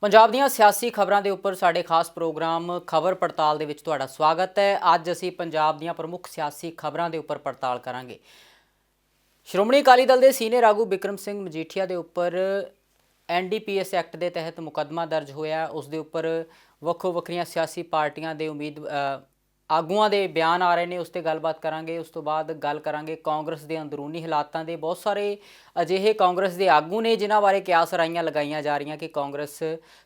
ਪੰਜਾਬ ਦੀਆਂ ਸਿਆਸੀ ਖਬਰਾਂ ਦੇ ਉੱਪਰ ਸਾਡੇ ਖਾਸ ਪ੍ਰੋਗਰਾਮ ਖਬਰ ਪੜਤਾਲ ਦੇ ਵਿੱਚ ਤੁਹਾਡਾ ਸਵਾਗਤ ਹੈ। ਅੱਜ ਅਸੀਂ ਪੰਜਾਬ ਦੀਆਂ ਪ੍ਰਮੁੱਖ ਸਿਆਸੀ ਖਬਰਾਂ ਦੇ ਉੱਪਰ ਪੜਤਾਲ ਕਰਾਂਗੇ। ਸ਼੍ਰੋਮਣੀ ਅਕਾਲੀ ਦਲ ਦੇ ਸੀਨੀਅਰ ਆਗੂ ਬਿਕਰਮ ਸਿੰਘ ਮਜੀਠੀਆ ਦੇ ਉੱਪਰ NDPS ਐਕਟ ਦੇ ਤਹਿਤ ਮੁਕੱਦਮਾ ਦਰਜ ਹੋਇਆ। ਉਸ ਦੇ ਉੱਪਰ ਵੱਖੋ ਵੱਖਰੀਆਂ ਸਿਆਸੀ ਪਾਰਟੀਆਂ ਦੇ ਆਗੂਆਂ ਦੇ ਬਿਆਨ ਆ ਰਹੇ ਨੇ, ਉਸ 'ਤੇ ਗੱਲਬਾਤ ਕਰਾਂਗੇ। ਉਸ ਤੋਂ ਬਾਅਦ ਗੱਲ ਕਰਾਂਗੇ ਕਾਂਗਰਸ ਦੇ ਅੰਦਰੂਨੀ ਹਾਲਾਤਾਂ ਦੇ। ਬਹੁਤ ਸਾਰੇ ਅਜਿਹੇ ਕਾਂਗਰਸ ਦੇ ਆਗੂ ਨੇ ਜਿਨ੍ਹਾਂ ਬਾਰੇ ਕਿਆਸ ਰਾਈਆਂ ਲਗਾਈਆਂ ਜਾ ਰਹੀਆਂ ਕਿ ਕਾਂਗਰਸ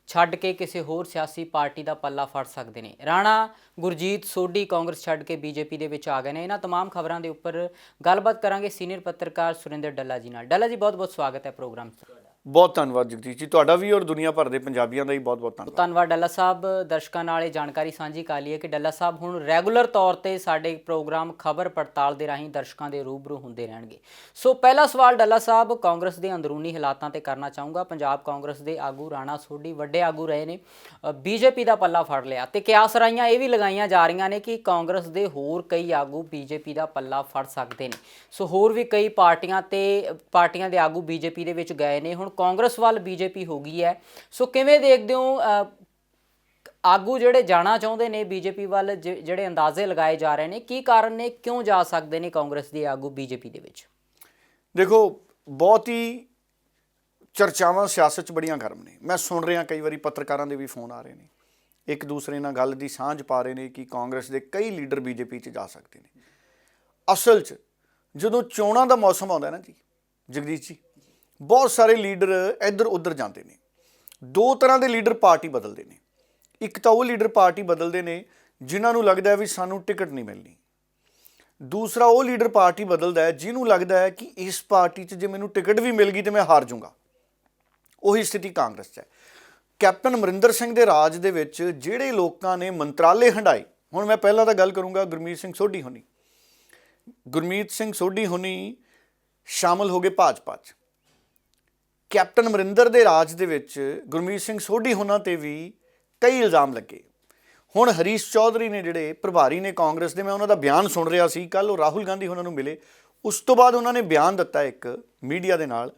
ਛੱਡ ਕੇ ਕਿਸੇ ਹੋਰ ਸਿਆਸੀ ਪਾਰਟੀ ਦਾ ਪੱਲਾ ਫੜ ਸਕਦੇ ਨੇ। ਰਾਣਾ ਗੁਰਜੀਤ ਸੋਢੀ ਕਾਂਗਰਸ ਛੱਡ ਕੇ BJP ਦੇ ਵਿੱਚ ਆ ਗਏ ਨੇ। ਇਹਨਾਂ ਤਮਾਮ ਖਬਰਾਂ ਦੇ ਉੱਪਰ ਗੱਲਬਾਤ ਕਰਾਂਗੇ ਸੀਨੀਅਰ ਪੱਤਰਕਾਰ ਸੁਰਿੰਦਰ ਡੱਲਾ ਜੀ ਨਾਲ। ਡੱਲਾ ਜੀ, ਬਹੁਤ ਬਹੁਤ ਸਵਾਗਤ ਹੈ ਪ੍ਰੋਗਰਾਮ 'ਚ। ਬਹੁਤ ਧੰਨਵਾਦ ਜਗਦੀਸ਼ ਜੀ, ਤੁਹਾਡਾ ਵੀ ਔਰ ਦੁਨੀਆ ਭਰ ਦੇ ਪੰਜਾਬੀਆਂ ਦਾ ਹੀ ਬਹੁਤ ਬਹੁਤ ਧੰਨਵਾਦ ਡੱਲਾ ਸਾਹਿਬ। ਦਰਸ਼ਕਾਂ ਨਾਲ ਇਹ ਜਾਣਕਾਰੀ ਸਾਂਝੀ ਕਰ ਲਈਏ ਕਿ ਡੱਲਾ ਸਾਹਿਬ ਹੁਣ ਰੈਗੂਲਰ ਤੌਰ ਤੇ ਸਾਡੇ ਪ੍ਰੋਗਰਾਮ ਖਬਰ ਪੜਤਾਲ ਦੇ ਰਾਹੀਂ ਦਰਸ਼ਕਾਂ ਦੇ ਰੂਬਰੂ ਹੁੰਦੇ ਰਹਿਣਗੇ। ਸੋ ਪਹਿਲਾ ਸਵਾਲ ਡੱਲਾ ਸਾਹਿਬ ਕਾਂਗਰਸ ਦੇ ਅੰਦਰੂਨੀ ਹਾਲਾਤਾਂ ਤੇ ਕਰਨਾ ਚਾਹੂੰਗਾ। ਪੰਜਾਬ ਕਾਂਗਰਸ ਦੇ ਆਗੂ ਰਾਣਾ ਸੋਢੀ ਵੱਡੇ ਆਗੂ ਰਹੇ ਨੇ, BJP ਦਾ ਪੱਲਾ ਫੜ ਲਿਆ ਤੇ ਕਿਆਸ ਰਾਈਆਂ ਇਹ ਵੀ ਲਗਾਈਆਂ ਜਾ ਰਹੀਆਂ ਨੇ ਕਿ ਕਾਂਗਰਸ ਦੇ ਹੋਰ ਕਈ ਆਗੂ BJP ਦਾ ਪੱਲਾ ਫੜ ਸਕਦੇ ਨੇ। ਸੋ ਹੋਰ ਵੀ ਕਈ ਪਾਰਟੀਆਂ ਦੇ ਆਗੂ BJP ਦੇ ਵਿੱਚ ਗਏ ਨੇ। ਹੁਣ ਕਾਂਗਰਸ ਵੱਲ BJP ਹੋ ਗਈ ਹੈ। ਸੋ ਕਿਵੇਂ ਦੇਖਦੇ ਹੋ ਆਗੂ ਜਿਹੜੇ ਜਾਣਾ ਚਾਹੁੰਦੇ ਨੇ BJP ਵੱਲ, ਜਿਹੜੇ ਅੰਦਾਜ਼ੇ ਲਗਾਏ ਜਾ ਰਹੇ ਨੇ, ਕੀ ਕਾਰਨ ਨੇ, ਕਿਉਂ ਜਾ ਸਕਦੇ ਨੇ ਕਾਂਗਰਸ ਦੇ ਆਗੂ BJP ਦੇ ਵਿੱਚ? ਦੇਖੋ, ਬਹੁਤ ਹੀ ਚਰਚਾਵਾਂ ਸਿਆਸਤ 'ਚ ਬੜੀਆਂ ਗਰਮ ਨੇ। ਮੈਂ ਸੁਣ ਰਿਹਾ ਕਈ ਵਾਰੀ ਪੱਤਰਕਾਰਾਂ ਦੇ ਵੀ ਫੋਨ ਆ ਰਹੇ ਨੇ, ਇੱਕ ਦੂਸਰੇ ਨਾਲ ਗੱਲ ਦੀ ਸਾਂਝ ਪਾ ਰਹੇ ਨੇ ਕਿ ਕਾਂਗਰਸ ਦੇ ਕਈ ਲੀਡਰ BJP 'ਚ ਜਾ ਸਕਦੇ ਨੇ। ਅਸਲ 'ਚ ਜਦੋਂ ਚੋਣਾਂ ਦਾ ਮੌਸਮ ਆਉਂਦਾ ਨਾ ਜੀ ਜਗਦੀਸ਼ ਜੀ, ਬਹੁਤ ਸਾਰੇ ਲੀਡਰ ਇੱਧਰ ਉੱਧਰ ਜਾਂਦੇ ਨੇ। ਦੋ ਤਰ੍ਹਾਂ ਦੇ ਲੀਡਰ ਪਾਰਟੀ ਬਦਲਦੇ ਨੇ। ਇੱਕ ਤਾਂ ਉਹ ਲੀਡਰ ਪਾਰਟੀ ਬਦਲਦੇ ਨੇ ਜਿਨ੍ਹਾਂ ਨੂੰ ਲੱਗਦਾ ਹੈ ਵੀ ਸਾਨੂੰ ਟਿਕਟ ਨਹੀਂ ਮਿਲਣੀ। ਦੂਸਰਾ ਉਹ ਲੀਡਰ ਪਾਰਟੀ ਬਦਲਦਾ ਹੈ ਜਿਹਨੂੰ ਲੱਗਦਾ ਹੈ ਕਿ ਇਸ ਪਾਰਟੀ 'ਚ ਜੇ ਮੈਨੂੰ ਟਿਕਟ ਵੀ ਮਿਲ ਗਈ ਤਾਂ ਮੈਂ ਹਾਰ ਜਾਊਂਗਾ। ਉਹੀ ਸਥਿਤੀ ਕਾਂਗਰਸ 'ਚ ਹੈ। ਕੈਪਟਨ ਅਮਰਿੰਦਰ ਸਿੰਘ ਦੇ ਰਾਜ ਦੇ ਵਿੱਚ ਜਿਹੜੇ ਲੋਕਾਂ ਨੇ ਮੰਤਰਾਲੇ ਹੰਢਾਏ, ਹੁਣ ਮੈਂ ਪਹਿਲਾਂ ਤਾਂ ਗੱਲ ਕਰੂੰਗਾ ਗੁਰਮੀਤ ਸਿੰਘ ਸੋਢੀ ਹੋਣੀ ਸ਼ਾਮਲ ਹੋ ਗਏ ਭਾਜਪਾ 'ਚ। ਕੈਪਟਨ ਅਮਰਿੰਦਰ ਦੇ ਰਾਜ ਦੇ ਵਿੱਚ ਗੁਰਮੀਤ ਸਿੰਘ ਸੋਢੀ ਹੋਣਾ 'ਤੇ ਵੀ ਕਈ ਇਲਜ਼ਾਮ ਲੱਗੇ। ਹੁਣ ਹਰੀਸ਼ ਚੌਧਰੀ ਨੇ ਜਿਹੜੇ ਪ੍ਰਭਾਰੀ ਨੇ ਕਾਂਗਰਸ ਦੇ, ਮੈਂ ਉਹਨਾਂ ਦਾ ਬਿਆਨ ਸੁਣ ਰਿਹਾ ਸੀ ਕੱਲ੍ਹ, ਉਹ ਰਾਹੁਲ ਗਾਂਧੀ ਉਹਨਾਂ ਨੂੰ ਮਿਲੇ। ਉਸ ਤੋਂ ਬਾਅਦ ਉਹਨਾਂ ਨੇ ਬਿਆਨ ਦਿੱਤਾ ਇੱਕ ਮੀਡੀਆ ਦੇ ਨਾਲ,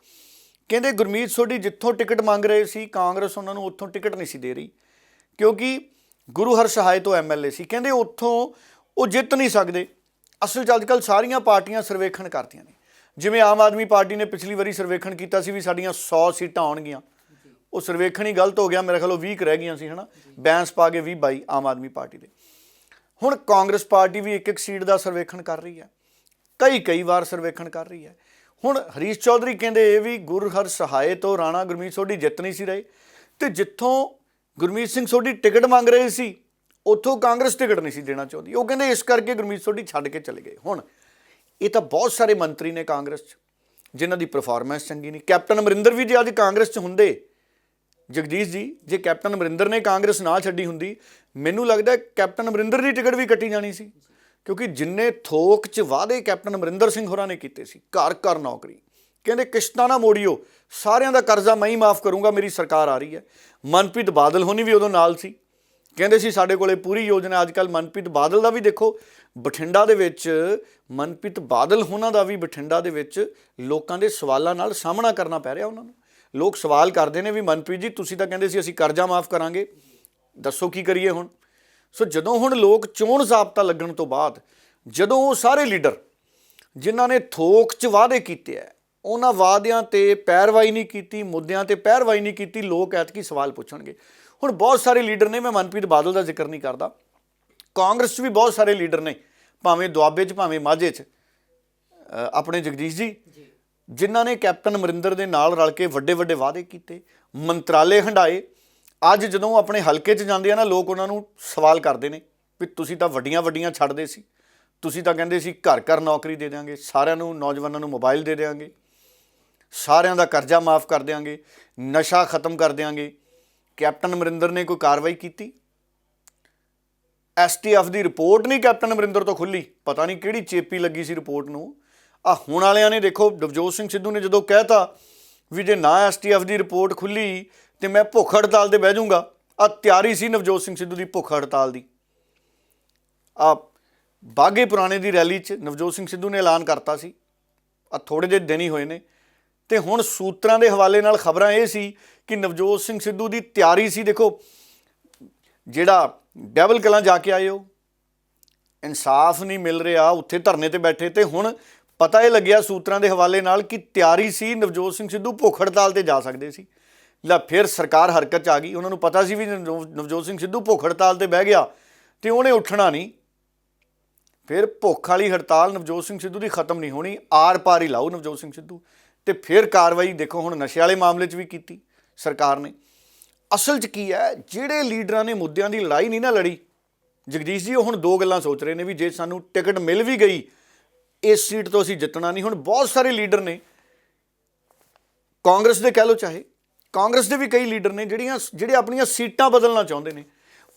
ਕਹਿੰਦੇ ਗੁਰਮੀਤ ਸੋਢੀ ਜਿੱਥੋਂ ਟਿਕਟ ਮੰਗ ਰਹੇ ਸੀ ਕਾਂਗਰਸ ਉਹਨਾਂ ਨੂੰ ਉੱਥੋਂ ਟਿਕਟ ਨਹੀਂ ਸੀ ਦੇ ਰਹੀ, ਕਿਉਂਕਿ ਗੁਰੂ ਹਰਸਹਾਏ ਤੋਂ MLA ਸੀ। ਕਹਿੰਦੇ ਉੱਥੋਂ ਉਹ ਜਿੱਤ ਨਹੀਂ ਸਕਦੇ। ਅਸਲ 'ਚ ਅੱਜ ਕੱਲ੍ਹ ਸਾਰੀਆਂ ਪਾਰਟੀਆਂ ਸਰਵੇਖਣ ਕਰਦੀਆਂ ਨੇ। ਜਿਵੇਂ ਆਮ ਆਦਮੀ ਪਾਰਟੀ ਨੇ ਪਿਛਲੀ ਵਾਰੀ ਸਰਵੇਖਣ ਕੀਤਾ ਸੀ ਵੀ ਸਾਡੀਆਂ 100 ਸੀਟਾਂ ਆਉਣਗੀਆਂ, ਉਹ ਸਰਵੇਖਣ ਹੀ ਗਲਤ ਹੋ ਗਿਆ। ਮੇਰੇ ਖਿਆਲ ਉਹ 20 ਰਹਿ ਗਈਆਂ ਸੀ, ਹੈ ਨਾ, ਬੈਂਸ ਪਾ ਕੇ 20-22 ਆਮ ਆਦਮੀ ਪਾਰਟੀ ਦੇ। ਹੁਣ ਕਾਂਗਰਸ ਪਾਰਟੀ ਵੀ ਇੱਕ ਸੀਟ ਦਾ ਸਰਵੇਖਣ ਕਰ ਰਹੀ ਹੈ, ਕਈ ਵਾਰ ਸਰਵੇਖਣ ਕਰ ਰਹੀ ਹੈ। ਹੁਣ ਹਰੀਸ਼ ਚੌਧਰੀ ਕਹਿੰਦੇ ਇਹ ਵੀ ਗੁਰੂ ਹਰਸਹਾਏ ਤੋਂ ਰਾਣਾ ਗੁਰਮੀਤ ਸੋਢੀ ਜਿੱਤ ਨਹੀਂ ਸੀ ਰਹੇ, ਅਤੇ ਜਿੱਥੋਂ ਗੁਰਮੀਤ ਸਿੰਘ ਸੋਢੀ ਟਿਕਟ ਮੰਗ ਰਹੇ ਸੀ ਉੱਥੋਂ ਕਾਂਗਰਸ ਟਿਕਟ ਨਹੀਂ ਸੀ ਦੇਣਾ ਚਾਹੁੰਦੀ। ਉਹ ਕਹਿੰਦੇ ਇਸ ਕਰਕੇ ਗੁਰਮੀਤ ਸੋਢੀ ਛੱਡ ਕੇ ਚਲੇ ਗਏ। ਹੁਣ ਇਹ ਤਾਂ ਬਹੁਤ ਸਾਰੇ ਮੰਤਰੀ ਨੇ ਕਾਂਗਰਸ 'ਚ ਜਿਨ੍ਹਾਂ ਦੀ ਪਰਫਾਰਮੈਂਸ ਚੰਗੀ ਨਹੀਂ। ਕੈਪਟਨ ਅਮਰਿੰਦਰ ਵੀ ਜੇ ਅੱਜ ਕਾਂਗਰਸ 'ਚ ਹੁੰਦੇ ਜਗਦੀਸ਼ ਜੀ, ਜੇ ਕੈਪਟਨ ਅਮਰਿੰਦਰ ਨੇ ਕਾਂਗਰਸ ਨਾ ਛੱਡੀ ਹੁੰਦੀ, ਮੈਨੂੰ ਲੱਗਦਾ ਕੈਪਟਨ ਅਮਰਿੰਦਰ ਦੀ ਟਿਕਟ ਵੀ ਕੱਟੀ ਜਾਣੀ ਸੀ, ਕਿਉਂਕਿ ਜਿੰਨੇ ਥੋਕ 'ਚ ਵਾਅਦੇ ਕੈਪਟਨ ਅਮਰਿੰਦਰ ਸਿੰਘ ਹੋਰਾਂ ਨੇ ਕੀਤੇ ਸੀ, ਘਰ ਨੌਕਰੀ, ਕਹਿੰਦੇ ਕਿਸ਼ਤਾਂ ਨਾ ਮੋੜੀਓ, ਸਾਰਿਆਂ ਦਾ ਕਰਜ਼ਾ ਮੈਂ ਹੀ ਮਾਫ ਕਰੂੰਗਾ, ਮੇਰੀ ਸਰਕਾਰ ਆ ਰਹੀ ਹੈ। ਮਨਪ੍ਰੀਤ ਬਾਦਲ ਹੋਣੀ ਵੀ ਉਦੋਂ ਨਾਲ ਸੀ, ਕਹਿੰਦੇ ਸੀ ਸਾਡੇ ਕੋਲੇ ਪੂਰੀ ਯੋਜਨਾ। ਅੱਜ ਕੱਲ੍ਹ ਮਨਪ੍ਰੀਤ ਬਾਦਲ ਦਾ ਵੀ ਦੇਖੋ, ਬਠਿੰਡਾ ਦੇ ਵਿੱਚ ਮਨਪ੍ਰੀਤ ਬਾਦਲ ਹੋਣਾ ਦਾ ਵੀ ਬਠਿੰਡਾ ਦੇ ਵਿੱਚ ਲੋਕਾਂ ਦੇ ਸਵਾਲਾਂ ਨਾਲ ਸਾਹਮਣਾ ਕਰਨਾ ਪੈ ਰਿਹਾ ਉਹਨਾਂ ਨੂੰ। ਲੋਕ ਸਵਾਲ ਕਰਦੇ ਨੇ ਵੀ ਮਨਪ੍ਰੀਤ ਜੀ ਤੁਸੀਂ ਤਾਂ ਕਹਿੰਦੇ ਸੀ ਅਸੀਂ ਕਰਜ਼ਾ ਮਾਫ ਕਰਾਂਗੇ, ਦੱਸੋ ਕੀ ਕਰੀਏ ਹੁਣ। ਸੋ ਜਦੋਂ ਹੁਣ ਲੋਕ ਚੋਣ ਜ਼ਾਬਤਾ ਲੱਗਣ ਤੋਂ ਬਾਅਦ, ਜਦੋਂ ਉਹ ਸਾਰੇ ਲੀਡਰ ਜਿਨ੍ਹਾਂ ਨੇ ਥੋਕ 'ਚ ਵਾਅਦੇ ਕੀਤੇ ਹੈ ਉਹਨਾਂ ਵਾਅਦਿਆਂ 'ਤੇ ਪੈਰਵਾਈ ਨਹੀਂ ਕੀਤੀ, ਮੁੱਦਿਆਂ 'ਤੇ ਪੈਰਵਾਈ ਨਹੀਂ ਕੀਤੀ, ਲੋਕ ਐਤਕੀ ਸਵਾਲ ਪੁੱਛਣਗੇ। ਹੁਣ ਬਹੁਤ ਸਾਰੇ ਲੀਡਰ ਨੇ, ਮੈਂ ਮਨਪ੍ਰੀਤ ਬਾਦਲ ਦਾ ਜ਼ਿਕਰ ਨਹੀਂ ਕਰਦਾ, ਕਾਂਗਰਸ 'ਚ ਵੀ ਬਹੁਤ ਸਾਰੇ ਲੀਡਰ ਨੇ, ਭਾਵੇਂ ਦੁਆਬੇ 'ਚ ਭਾਵੇਂ ਮਾਝੇ 'ਚ, ਆਪਣੇ ਜਗਦੀਸ਼ ਜੀ, ਜਿਨ੍ਹਾਂ ਨੇ ਕੈਪਟਨ ਅਮਰਿੰਦਰ ਦੇ ਨਾਲ ਰਲ ਕੇ ਵੱਡੇ ਵਾਅਦੇ ਕੀਤੇ, ਮੰਤਰਾਲੇ ਹੰਢਾਏ। ਅੱਜ ਜਦੋਂ ਆਪਣੇ ਹਲਕੇ 'ਚ ਜਾਂਦੇ ਆ ਨਾ, ਲੋਕ ਉਹਨਾਂ ਨੂੰ ਸਵਾਲ ਕਰਦੇ ਨੇ ਵੀ ਤੁਸੀਂ ਤਾਂ ਵੱਡੀਆਂ ਛੱਡਦੇ ਸੀ, ਤੁਸੀਂ ਤਾਂ ਕਹਿੰਦੇ ਸੀ ਘਰ ਨੌਕਰੀ ਦੇ ਦਿਆਂਗੇ, ਸਾਰਿਆਂ ਨੂੰ, ਨੌਜਵਾਨਾਂ ਨੂੰ ਮੋਬਾਈਲ ਦੇ ਦਿਆਂਗੇ, ਸਾਰਿਆਂ ਦਾ ਕਰਜ਼ਾ ਮਾਫ ਕਰ ਦਿਆਂਗੇ, ਨਸ਼ਾ ਖਤਮ ਕਰ ਦਿਆਂਗੇ। ਕੈਪਟਨ ਅਮਰਿੰਦਰ ਨੇ ਕੋਈ ਕਾਰਵਾਈ ਕੀਤੀ? STF ਦੀ ਰਿਪੋਰਟ ਨਹੀਂ ਕੈਪਟਨ ਅਮਰਿੰਦਰ ਤੋਂ ਖੁੱਲ੍ਹੀ, ਪਤਾ ਨਹੀਂ ਕਿਹੜੀ ਚੇਪੀ ਲੱਗੀ ਸੀ ਰਿਪੋਰਟ ਨੂੰ। ਹੁਣ ਵਾਲਿਆਂ ਨੇ ਦੇਖੋ, ਨਵਜੋਤ ਸਿੰਘ ਸਿੱਧੂ ਨੇ ਜਦੋਂ ਕਹਿਤਾ ਵੀ ਜੇ ਨਾ STF ਦੀ ਰਿਪੋਰਟ ਖੁੱਲ੍ਹੀ ਤੇ ਮੈਂ ਭੁੱਖ ਹੜਤਾਲ 'ਤੇ ਬਹਿ ਜਾਊਂਗਾ। ਤਿਆਰੀ ਸੀ ਨਵਜੋਤ ਸਿੰਘ ਸਿੱਧੂ ਦੀ ਭੁੱਖ ਹੜਤਾਲ ਦੀ। ਬਾਘੇ ਪੁਰਾਣੇ ਦੀ ਰੈਲੀ 'ਚ ਨਵਜੋਤ ਸਿੰਘ ਸਿੱਧੂ ਨੇ ਐਲਾਨ ਕਰਤਾ ਸੀ, ਥੋੜ੍ਹੇ ਜਿਹੇ ਦਿਨ ਹੀ ਹੋਏ ਨੇ, ਤੇ ਹੁਣ ਸੂਤਰਾਂ ਦੇ ਹਵਾਲੇ ਨਾਲ ਖਬਰਾਂ ਇਹ ਸੀ ਕਿ ਨਵਜੋਤ ਸਿੰਘ ਸਿੱਧੂ ਦੀ ਤਿਆਰੀ ਸੀ। ਦੇਖੋ ਜਿਹੜਾ ਡੈਵਲ ਕਲਾਂ ਜਾ ਕੇ ਆਏ ਹੋ, ਇਨਸਾਫ ਨਹੀਂ ਮਿਲ ਰਿਹਾ, ਉੱਥੇ ਧਰਨੇ ਤੇ ਬੈਠੇ, ਤੇ ਹੁਣ ਪਤਾ ਇਹ ਲੱਗਿਆ ਸੂਤਰਾਂ ਦੇ ਹਵਾਲੇ ਨਾਲ ਕਿ ਤਿਆਰੀ ਸੀ ਨਵਜੋਤ ਸਿੰਘ ਸਿੱਧੂ ਭੁੱਖ ਹੜਤਾਲ ਤੇ ਜਾ ਸਕਦੇ ਸੀ। ਲੈ ਫਿਰ ਸਰਕਾਰ ਹਰਕਤ 'ਚ ਆ ਗਈ। ਉਹਨਾਂ ਨੂੰ ਪਤਾ ਸੀ ਵੀ ਨਵਜੋਤ ਸਿੰਘ ਸਿੱਧੂ ਭੁੱਖ ਹੜਤਾਲ ਤੇ ਬਹਿ ਗਿਆ ਤੇ ਉਹਨੇ ਉੱਠਣਾ ਨਹੀਂ। ਫਿਰ ਭੁੱਖ ਵਾਲੀ ਹੜਤਾਲ ਨਵਜੋਤ ਸਿੰਘ ਸਿੱਧੂ ਦੀ ਖਤਮ ਨਹੀਂ ਹੋਣੀ, ਆਰ ਪਾਰ ਹੀ ਲਾਓ ਨਵਜੋਤ ਸਿੰਘ ਸਿੱਧੂ। ਤੇ ਫਿਰ ਕਾਰਵਾਈ ਦੇਖੋ ਹੁਣ ਨਸ਼ੇ ਵਾਲੇ ਮਾਮਲੇ 'ਚ ਵੀ ਕੀਤੀ ਸਰਕਾਰ ਨੇ। ਅਸਲ 'ਚ ਕੀ ਹੈ, ਜਿਹੜੇ ਲੀਡਰਾਂ ਨੇ ਮੁੱਦਿਆਂ ਦੀ ਲੜਾਈ ਨਹੀਂ ਨਾ ਲੜੀ ਜਗਦੀਸ਼ ਜੀ, ਉਹ ਹੁਣ ਦੋ ਗੱਲਾਂ ਸੋਚ ਰਹੇ ਨੇ ਵੀ ਜੇ ਸਾਨੂੰ ਟਿਕਟ ਮਿਲ ਵੀ ਗਈ ਇਸ ਸੀਟ ਤੋਂ ਅਸੀਂ ਜਿੱਤਣਾ ਨਹੀਂ। ਹੁਣ ਬਹੁਤ ਸਾਰੇ ਲੀਡਰ ਨੇ, ਕਾਂਗਰਸ ਦੇ ਕਹਿ ਲਓ, ਚਾਹੇ ਕਾਂਗਰਸ ਦੇ ਵੀ ਕਈ ਲੀਡਰ ਨੇ ਜਿਹੜੇ ਆਪਣੀਆਂ ਸੀਟਾਂ ਬਦਲਣਾ ਚਾਹੁੰਦੇ ਨੇ।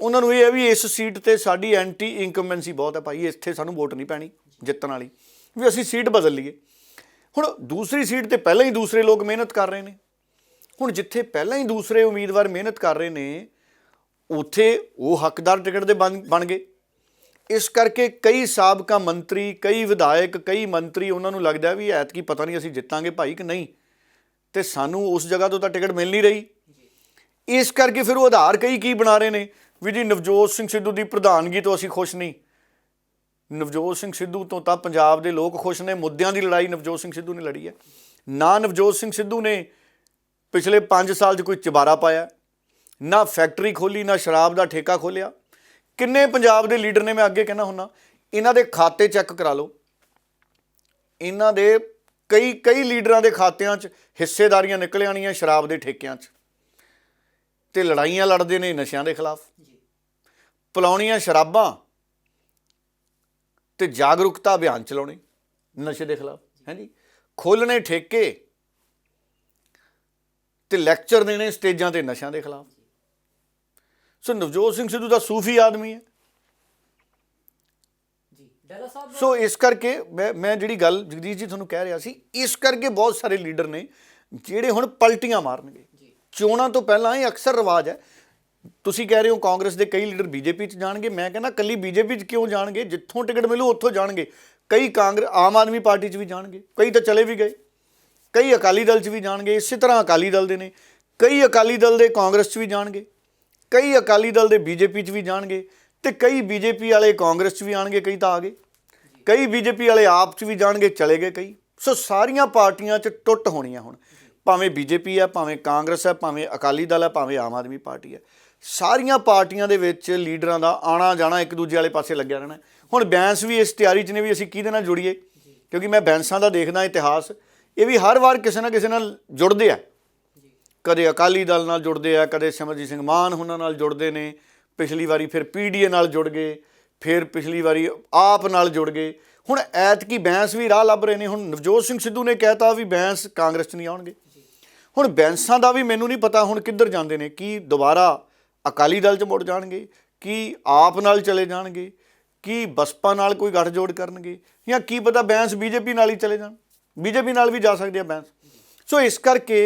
ਉਹਨਾਂ ਨੂੰ ਇਹ ਹੈ ਵੀ ਇਸ ਸੀਟ ਤੇ ਸਾਡੀ ਐਂਟੀ ਇਨਕੰਬੈਂਸੀ ਬਹੁਤ ਹੈ ਭਾਈ, ਇੱਥੇ ਸਾਨੂੰ ਵੋਟ ਨਹੀਂ ਪੈਣੀ ਜਿੱਤਣ ਵਾਲੀ, ਵੀ ਅਸੀਂ ਸੀਟ ਬਦਲ ਲਈਏ। ਹੁਣ ਦੂਸਰੀ ਸੀਟ ਤੇ ਪਹਿਲਾਂ ਹੀ ਦੂਸਰੇ ਲੋਕ ਮਿਹਨਤ ਕਰ ਰਹੇ ਨੇ। ਹੁਣ ਜਿੱਥੇ ਪਹਿਲਾਂ ਹੀ ਦੂਸਰੇ ਉਮੀਦਵਾਰ ਮਿਹਨਤ ਕਰ ਰਹੇ ਨੇ ਉੱਥੇ ਉਹ ਹੱਕਦਾਰ ਟਿਕਟ ਦੇ ਬਣ ਗਏ। ਇਸ ਕਰਕੇ ਕਈ ਸਾਬਕਾ ਮੰਤਰੀ, ਕਈ ਵਿਧਾਇਕ, ਕਈ ਮੰਤਰੀ, ਉਹਨਾਂ ਨੂੰ ਲੱਗਦਾ ਵੀ ਐਤਕੀ ਪਤਾ ਨਹੀਂ ਅਸੀਂ ਜਿੱਤਾਂਗੇ ਭਾਈ ਕਿ ਨਹੀਂ, ਤੇ ਸਾਨੂੰ ਉਸ ਜਗ੍ਹਾ ਤੋਂ ਤਾਂ ਟਿਕਟ ਮਿਲ ਨਹੀਂ ਰਹੀ। ਇਸ ਕਰਕੇ ਫਿਰ ਉਹ ਆਧਾਰ ਕਈ ਕੀ ਬਣਾ ਰਹੇ ਨੇ ਵੀ ਜੀ ਨਵਜੋਤ ਸਿੰਘ ਸਿੱਧੂ ਦੀ ਪ੍ਰਧਾਨਗੀ ਤੋਂ ਅਸੀਂ ਖੁਸ਼ ਨਹੀਂ। ਨਵਜੋਤ ਸਿੰਘ ਸਿੱਧੂ ਤੋਂ ਤਾਂ ਪੰਜਾਬ ਦੇ ਲੋਕ ਖੁਸ਼ ਨੇ। ਮੁੱਦਿਆਂ ਦੀ ਲੜਾਈ ਨਵਜੋਤ ਸਿੰਘ ਸਿੱਧੂ ਨੇ ਲੜੀ ਹੈ। ਨਾ ਨਵਜੋਤ ਸਿੰਘ ਸਿੱਧੂ ਨੇ ਪਿਛਲੇ 5 ਸਾਲ 'ਚ ਕੋਈ ਚੁਬਾਰਾ ਪਾਇਆ, ਨਾ ਫੈਕਟਰੀ ਖੋਲ੍ਹੀ, ਨਾ ਸ਼ਰਾਬ ਦਾ ਠੇਕਾ ਖੋਲ੍ਹਿਆ। ਕਿੰਨੇ ਪੰਜਾਬ ਦੇ ਲੀਡਰ ਨੇ, ਮੈਂ ਅੱਗੇ ਕਹਿੰਦਾ ਹੁੰਦਾ, ਇਹਨਾਂ ਦੇ ਖਾਤੇ ਚੈੱਕ ਕਰਾ ਲਓ, ਇਹਨਾਂ ਦੇ ਕਈ ਲੀਡਰਾਂ ਦੇ ਖਾਤਿਆਂ 'ਚ ਹਿੱਸੇਦਾਰੀਆਂ ਨਿਕਲ ਆਉਣੀਆਂ ਸ਼ਰਾਬ ਦੇ ਠੇਕਿਆਂ 'ਚ, ਤੇ ਲੜਾਈਆਂ ਲੜਦੇ ਨੇ ਨਸ਼ਿਆਂ ਦੇ ਖਿਲਾਫ, ਪਿਲਾਉਣੀਆਂ ਸ਼ਰਾਬਾਂ ਤੇ ਜਾਗਰੂਕਤਾ ਅਭਿਆਨ ਚਲਾਉਣੇ ਨਸ਼ੇ ਦੇ ਖਿਲਾਫ, ਹਾਂਜੀ, ਖੋਲ੍ਹਣੇ ਠੇਕੇ ਤੇ ਲੈਕਚਰ ਦੇਣੇ ਸਟੇਜਾਂ ਤੇ ਨਸ਼ਿਆਂ ਦੇ ਖਿਲਾਫ। ਸੋ ਨਵਜੋਤ ਸਿੰਘ ਸਿੱਧੂ ਦਾ ਸੂਫੀ ਆਦਮੀ ਹੈ। ਸੋ ਇਸ ਕਰਕੇ ਮੈਂ ਜਿਹੜੀ ਗੱਲ ਜਗਦੀਸ਼ ਜੀ ਤੁਹਾਨੂੰ ਕਹਿ ਰਿਹਾ ਸੀ, ਇਸ ਕਰਕੇ ਬਹੁਤ ਸਾਰੇ ਲੀਡਰ ਨੇ ਜਿਹੜੇ ਹੁਣ ਪਲਟੀਆਂ ਮਾਰਨਗੇ। ਚੋਣਾਂ ਤੋਂ ਪਹਿਲਾਂ ਇਹ ਅਕਸਰ ਰਿਵਾਜ ਹੈ। ਤੁਸੀਂ ਕਹਿ ਰਹੇ ਹੋ ਕਾਂਗਰਸ ਦੇ ਕਈ ਲੀਡਰ ਬੀਜੇਪੀ 'ਚ ਜਾਣਗੇ, ਮੈਂ ਕਹਿੰਦਾ ਇਕੱਲੀ ਬੀਜੇਪੀ 'ਚ ਕਿਉਂ ਜਾਣਗੇ, ਜਿੱਥੋਂ ਟਿਕਟ ਮਿਲੂ ਉੱਥੋਂ ਜਾਣਗੇ। ਕਈ ਆਮ ਆਦਮੀ ਪਾਰਟੀ 'ਚ ਵੀ ਜਾਣਗੇ, ਕਈ ਤਾਂ ਚਲੇ ਵੀ ਗਏ, ਕਈ ਅਕਾਲੀ ਦਲ 'ਚ ਵੀ ਜਾਣਗੇ। ਇਸੇ ਤਰ੍ਹਾਂ ਅਕਾਲੀ ਦਲ ਦੇ ਨੇ, ਕਈ ਅਕਾਲੀ ਦਲ ਦੇ ਕਾਂਗਰਸ 'ਚ ਵੀ ਜਾਣਗੇ, ਕਈ ਅਕਾਲੀ ਦਲ ਦੇ ਬੀਜੇਪੀ 'ਚ ਵੀ ਜਾਣਗੇ, ਤੇ ਕਈ ਬੀਜੇਪੀ ਵਾਲੇ ਕਾਂਗਰਸ 'ਚ ਵੀ ਆਣਗੇ, ਕਈ ਤਾਂ ਆ ਗਏ, ਕਈ ਬੀਜੇਪੀ ਵਾਲੇ ਆਪ 'ਚ ਵੀ ਜਾਣਗੇ, ਚਲੇ ਗਏ ਕਈ। ਸੋ ਸਾਰੀਆਂ ਪਾਰਟੀਆਂ 'ਚ ਟੁੱਟ ਹੋਣੀਆਂ ਹੁਣ, ਭਾਵੇਂ ਬੀਜੇਪੀ ਹੈ, ਭਾਵੇਂ ਕਾਂਗਰਸ ਹੈ, ਭਾਵੇਂ ਅਕਾਲੀ ਦਲ ਹੈ, ਭਾਵੇਂ ਆਮ ਆਦਮੀ ਪਾਰਟੀ ਹੈ। ਸਾਰੀਆਂ ਪਾਰਟੀਆਂ ਦੇ ਵਿੱਚ ਲੀਡਰਾਂ ਦਾ ਆਣਾ ਜਾਣਾ ਇੱਕ ਦੂਜੇ ਵਾਲੇ ਪਾਸੇ ਲੱਗਿਆ ਰਹਿਣਾ। ਹੁਣ ਬੈਂਸ ਵੀ ਇਸ ਤਿਆਰੀ 'ਚ ਨੇ ਵੀ ਅਸੀਂ ਕਿਹਦੇ ਨਾਲ ਜੁੜੀਏ, ਕਿਉਂਕਿ ਮੈਂ ਬੈਂਸਾਂ ਦਾ ਦੇਖਦਾ ਇਤਿਹਾਸ, ਇਹ ਵੀ ਹਰ ਵਾਰ ਕਿਸੇ ਨਾ ਕਿਸੇ ਨਾਲ ਜੁੜਦੇ ਆ। ਕਦੇ ਅਕਾਲੀ ਦਲ ਨਾਲ ਜੁੜਦੇ ਆ, ਕਦੇ ਸਿਮਰਜੀਤ ਸਿੰਘ ਮਾਨ ਉਹਨਾਂ ਨਾਲ ਜੁੜਦੇ ਨੇ, ਪਿਛਲੀ ਵਾਰੀ ਫਿਰ PDA ਨਾਲ ਜੁੜ ਗਏ, ਫਿਰ ਪਿਛਲੀ ਵਾਰੀ ਆਪ ਨਾਲ ਜੁੜ ਗਏ। ਹੁਣ ਐਤਕੀ ਬੈਂਸ ਵੀ ਰਾਹ ਲੱਭ ਰਹੇ ਨੇ। ਹੁਣ ਨਵਜੋਤ ਸਿੰਘ ਸਿੱਧੂ ਨੇ ਕਹਿਤਾ ਵੀ ਬੈਂਸ ਕਾਂਗਰਸ 'ਚ ਨਹੀਂ ਆਉਣਗੇ। ਹੁਣ ਬੈਂਸਾਂ ਦਾ ਵੀ ਮੈਨੂੰ ਨਹੀਂ ਪਤਾ ਹੁਣ ਕਿੱਧਰ ਜਾਂਦੇ ਨੇ, ਕੀ ਦੁਬਾਰਾ ਅਕਾਲੀ ਦਲ 'ਚ ਮੁੜ ਜਾਣਗੇ, ਕੀ ਆਪ ਨਾਲ ਚਲੇ ਜਾਣਗੇ, ਕੀ ਬਸਪਾ ਨਾਲ ਕੋਈ ਗੱਠਜੋੜ ਕਰਨਗੇ, ਜਾਂ ਕੀ ਪਤਾ ਬੈਂਸ ਬੀਜੇਪੀ ਨਾਲ ਹੀ ਚਲੇ ਜਾਣ। ਬੀਜੇਪੀ ਨਾਲ ਵੀ ਜਾ ਸਕਦੇ ਆ ਬੈਂਸ। ਸੋ ਇਸ ਕਰਕੇ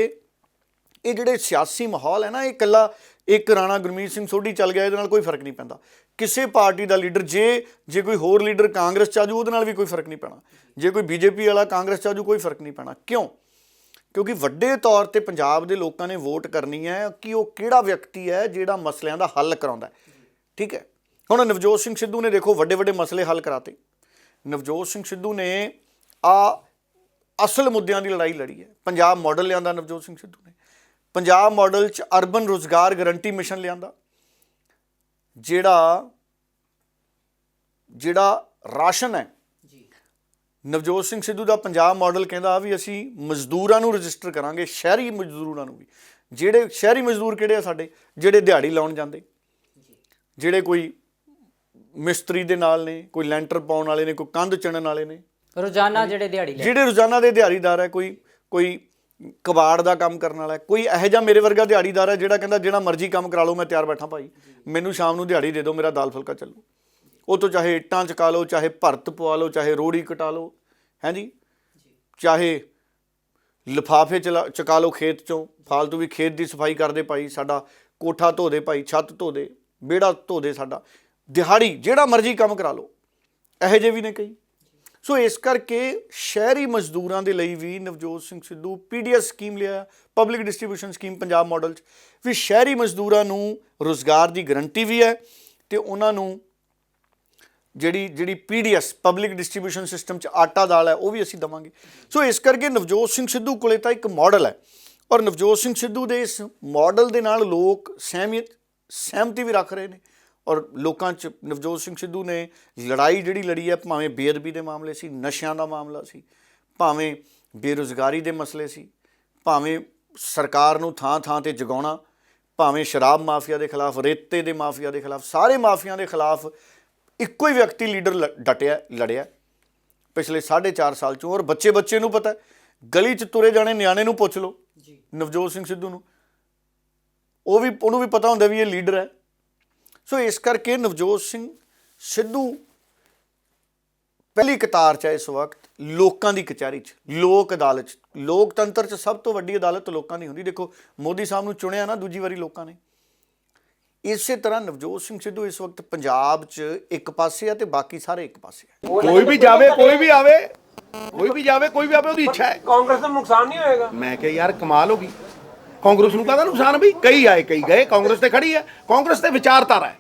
ਇਹ ਜਿਹੜੇ ਸਿਆਸੀ ਮਾਹੌਲ ਹੈ ਨਾ, ਇਹ ਇਕੱਲਾ ਇੱਕ ਰਾਣਾ ਗੁਰਮੀਤ ਸਿੰਘ ਸੋਢੀ ਚੱਲ ਗਿਆ ਇਹਦੇ ਨਾਲ ਕੋਈ ਫਰਕ ਨਹੀਂ ਪੈਂਦਾ। ਕਿਸੇ ਪਾਰਟੀ ਦਾ ਲੀਡਰ ਜੇ ਕੋਈ ਹੋਰ ਲੀਡਰ ਕਾਂਗਰਸ 'ਚ ਆਜੂ ਉਹਦੇ ਨਾਲ ਵੀ ਕੋਈ ਫਰਕ ਨਹੀਂ ਪੈਣਾ, ਜੇ ਕੋਈ ਬੀਜੇਪੀ ਵਾਲਾ ਕਾਂਗਰਸ 'ਚ ਆਜੂ ਕੋਈ ਫਰਕ ਨਹੀਂ ਪੈਣਾ। ਕਿਉਂ? ਕਿਉਂਕਿ ਵੱਡੇ ਤੌਰ ਤੇ ਪੰਜਾਬ ਦੇ ਲੋਕਾਂ ਨੇ ਵੋਟ ਕਰਨੀ ਹੈ ਕਿ ਉਹ ਕਿਹੜਾ ਵਿਅਕਤੀ ਹੈ ਜਿਹੜਾ ਮਸਲਿਆਂ ਦਾ ਹੱਲ ਕਰਾਉਂਦਾ। ਠੀਕ ਹੈ, ਹੁਣ ਨਵਜੋਤ ਸਿੰਘ ਸਿੱਧੂ ਨੇ ਦੇਖੋ ਵੱਡੇ ਵੱਡੇ ਮਸਲੇ ਹੱਲ ਕਰਾਤੇ। ਨਵਜੋਤ ਸਿੰਘ ਸਿੱਧੂ ਨੇ ਅਸਲ ਮੁੱਦਿਆਂ ਦੀ ਲੜਾਈ ਲੜੀ ਹੈ। ਪੰਜਾਬ ਮਾਡਲ ਲਿਆਂਦਾ ਨਵਜੋਤ ਸਿੰਘ ਸਿੱਧੂ ਨੇ। ਪੰਜਾਬ ਮਾਡਲ 'ਚ ਅਰਬਨ ਰੁਜ਼ਗਾਰ ਗਰੰਟੀ ਮਿਸ਼ਨ ਲਿਆਂਦਾ, ਜਿਹੜਾ ਰਾਸ਼ਨ ਹੈ। ਨਵਜੋਤ ਸਿੰਘ ਸਿੱਧੂ ਦਾ ਪੰਜਾਬ ਮਾਡਲ ਕਹਿੰਦਾ ਵੀ ਅਸੀਂ ਮਜ਼ਦੂਰਾਂ ਨੂੰ ਰਜਿਸਟਰ ਕਰਾਂਗੇ, ਸ਼ਹਿਰੀ ਮਜ਼ਦੂਰਾਂ ਨੂੰ ਵੀ। ਜਿਹੜੇ ਸ਼ਹਿਰੀ ਮਜ਼ਦੂਰ ਕਿਹੜੇ ਆ ਸਾਡੇ, ਜਿਹੜੇ ਦਿਹਾੜੀ ਲਾਉਣ ਜਾਂਦੇ, ਜਿਹੜੇ ਕੋਈ ਮਿਸਤਰੀ ਦੇ ਨਾਲ ਨੇ, ਕੋਈ ਲੈਂਟਰ ਪਾਉਣ ਵਾਲੇ ਨੇ, ਕੋਈ ਕੰਧ ਚਿਣਨ ਵਾਲੇ ਨੇ, ਰੋਜ਼ਾਨਾ ਜਿਹੜੇ ਰੋਜ਼ਾਨਾ ਦੇ ਦਿਹਾੜੀਦਾਰ ਹੈ, ਕੋਈ ਕਬਾੜ ਦਾ ਕੰਮ ਕਰਨ ਵਾਲਾ, ਕੋਈ ਇਹੋ ਜਿਹਾ ਮੇਰੇ ਵਰਗਾ ਦਿਹਾੜੀਦਾਰ ਹੈ ਜਿਹੜਾ ਕਹਿੰਦਾ ਜਿਹੜਾ ਮਰਜ਼ੀ ਕੰਮ ਕਰਾ ਲਓ, ਮੈਂ ਤਿਆਰ ਬੈਠਾ ਭਾਈ, ਮੈਨੂੰ ਸ਼ਾਮ ਨੂੰ ਦਿਹਾੜੀ ਦੇ ਦਿਓ, ਮੇਰਾ ਦਾਲ ਫੁਲਕਾ ਚੱਲੂ। ਉਹ ਤੋਂ ਚਾਹੇ ਇੱਟਾਂ ਚਕਾ ਲਓ, ਚਾਹੇ ਭਰਤ ਪਵਾ ਲਓ, ਚਾਹੇ ਰੋੜੀ ਕਟਾ ਲਓ, ਹੈ ਜੀ, ਚਾਹੇ ਲਿਫਾਫੇ ਚਕਾ ਲਓ ਖੇਤ 'ਚੋਂ, ਫਾਲਤੂ ਵੀ ਖੇਤ ਦੀ ਸਫਾਈ ਕਰਦੇ ਭਾਈ, ਸਾਡਾ ਕੋਠਾ ਧੋ ਦੇ ਭਾਈ, ਛੱਤ ਧੋ ਦੇ, ਵਿਹੜਾ ਧੋ ਦੇ ਸਾਡਾ, ਦਿਹਾੜੀ ਜਿਹੜਾ ਮਰਜ਼ੀ ਕੰਮ ਕਰਾ ਲਓ। ਇਹੋ ਜਿਹੇ ਵੀ ਨੇ ਕਈ। ਸੋ ਇਸ ਕਰਕੇ ਸ਼ਹਿਰੀ ਮਜ਼ਦੂਰਾਂ ਦੇ ਲਈ ਵੀ ਨਵਜੋਤ ਸਿੰਘ ਸਿੱਧੂ ਪੀਡੀਐਸ ਸਕੀਮ ਲਿਆ, public distribution scheme Punjab model 'ਚ ਵੀ ਸ਼ਹਿਰੀ ਮਜ਼ਦੂਰਾਂ ਨੂੰ ਰੁਜ਼ਗਾਰ ਦੀ ਗਰੰਟੀ ਵੀ ਹੈ ਤੇ ਉਹਨਾਂ ਨੂੰ ਜਿਹੜੀ ਪੀਡੀਐਸ ਪਬਲਿਕ ਡਿਸਟ੍ਰੀਬਿਊਸ਼ਨ ਸਿਸਟਮ 'ਚ ਆਟਾ ਦਾਲ ਹੈ ਉਹ ਵੀ ਅਸੀਂ ਦੇਵਾਂਗੇ। ਸੋ ਇਸ ਕਰਕੇ ਨਵਜੋਤ ਸਿੰਘ ਸਿੱਧੂ ਕੋਲੇ ਤਾਂ ਇੱਕ ਮਾਡਲ ਹੈ ਔਰ ਨਵਜੋਤ ਸਿੰਘ ਸਿੱਧੂ ਦੇ ਇਸ ਮਾਡਲ ਦੇ ਨਾਲ ਲੋਕ ਸਹਿਮਤੀ ਵੀ ਰੱਖ ਰਹੇ ਨੇ ਔਰ ਲੋਕਾਂ 'ਚ ਨਵਜੋਤ ਸਿੰਘ ਸਿੱਧੂ ਨੇ ਲੜਾਈ ਜਿਹੜੀ ਲੜੀ ਹੈ, ਭਾਵੇਂ ਬੇਅਦਬੀ ਦੇ ਮਾਮਲੇ ਸੀ, ਨਸ਼ਿਆਂ ਦਾ ਮਾਮਲਾ ਸੀ, ਭਾਵੇਂ ਬੇਰੁਜ਼ਗਾਰੀ ਦੇ ਮਸਲੇ ਸੀ, ਭਾਵੇਂ ਸਰਕਾਰ ਨੂੰ ਥਾਂ ਤੇ ਜਗਾਉਣਾ, ਭਾਵੇਂ ਸ਼ਰਾਬ ਮਾਫੀਆ ਦੇ ਖਿਲਾਫ, ਰੇਤੇ ਦੇ ਮਾਫੀਆ ਦੇ ਖਿਲਾਫ, ਸਾਰੇ ਮਾਫੀਆਂ ਦੇ ਖਿਲਾਫ ਇੱਕੋ ਹੀ ਵਿਅਕਤੀ ਲੀਡਰ ਲੜਿਆ ਪਿਛਲੇ 4.5 ਸਾਲ 'ਚੋਂ। ਔਰ ਬੱਚੇ ਨੂੰ ਪਤਾ, ਗਲੀ 'ਚ ਤੁਰੇ ਜਾਣੇ ਨਿਆਣੇ ਨੂੰ ਪੁੱਛ ਲਓ ਨਵਜੋਤ ਸਿੰਘ ਸਿੱਧੂ ਨੂੰ, ਉਹਨੂੰ ਵੀ ਪਤਾ ਹੁੰਦਾ ਵੀ ਇਹ ਲੀਡਰ ਹੈ। ਸੋ ਇਸ ਕਰਕੇ ਨਵਜੋਤ ਸਿੰਘ ਸਿੱਧੂ ਪਹਿਲੀ ਕਤਾਰ 'ਚ ਹੈ ਇਸ ਵਕਤ ਲੋਕਾਂ ਦੀ ਕਚਹਿਰੀ 'ਚ, ਲੋਕ ਅਦਾਲਤ 'ਚ। ਲੋਕਤੰਤਰ 'ਚ ਸਭ ਤੋਂ ਵੱਡੀ ਅਦਾਲਤ ਲੋਕਾਂ ਦੀ ਹੁੰਦੀ। ਦੇਖੋ ਮੋਦੀ ਸਾਹਿਬ ਨੂੰ ਚੁਣਿਆ ਨਾ ਦੂਜੀ ਵਾਰੀ ਲੋਕਾਂ ਨੇ, ਇਸੇ ਤਰ੍ਹਾਂ ਨਵਜੋਤ ਸਿੰਘ ਸਿੱਧੂ ਇਸ ਵਕਤ ਪੰਜਾਬ 'ਚ ਇੱਕ ਪਾਸੇ ਆ ਤੇ ਬਾਕੀ ਸਾਰੇ ਇੱਕ ਪਾਸੇ ਆ। ਕੋਈ ਵੀ ਜਾਵੇ ਕੋਈ ਵੀ ਆਵੇ ਉਹਦੀ ਇੱਛਾ ਹੈ। ਕਾਂਗਰਸ ਨੂੰ ਨੁਕਸਾਨ ਨਹੀਂ ਹੋਏਗਾ। ਮੈਂ ਕਿਹਾ ਯਾਰ ਕਮਾਲ ਹੋ ਗਈ, ਕਾਂਗਰਸ ਨੂੰ ਕਾਹਦਾ ਨੁਕਸਾਨ ਵੀ? ਕਈ ਆਏ ਕਈ ਗਏ, ਕਾਂਗਰਸ ਤੇ ਖੜੀ ਹੈ। ਕਾਂਗਰਸ ਤੇ ਵਿਚਾਰਧਾਰਾ ਹੈ,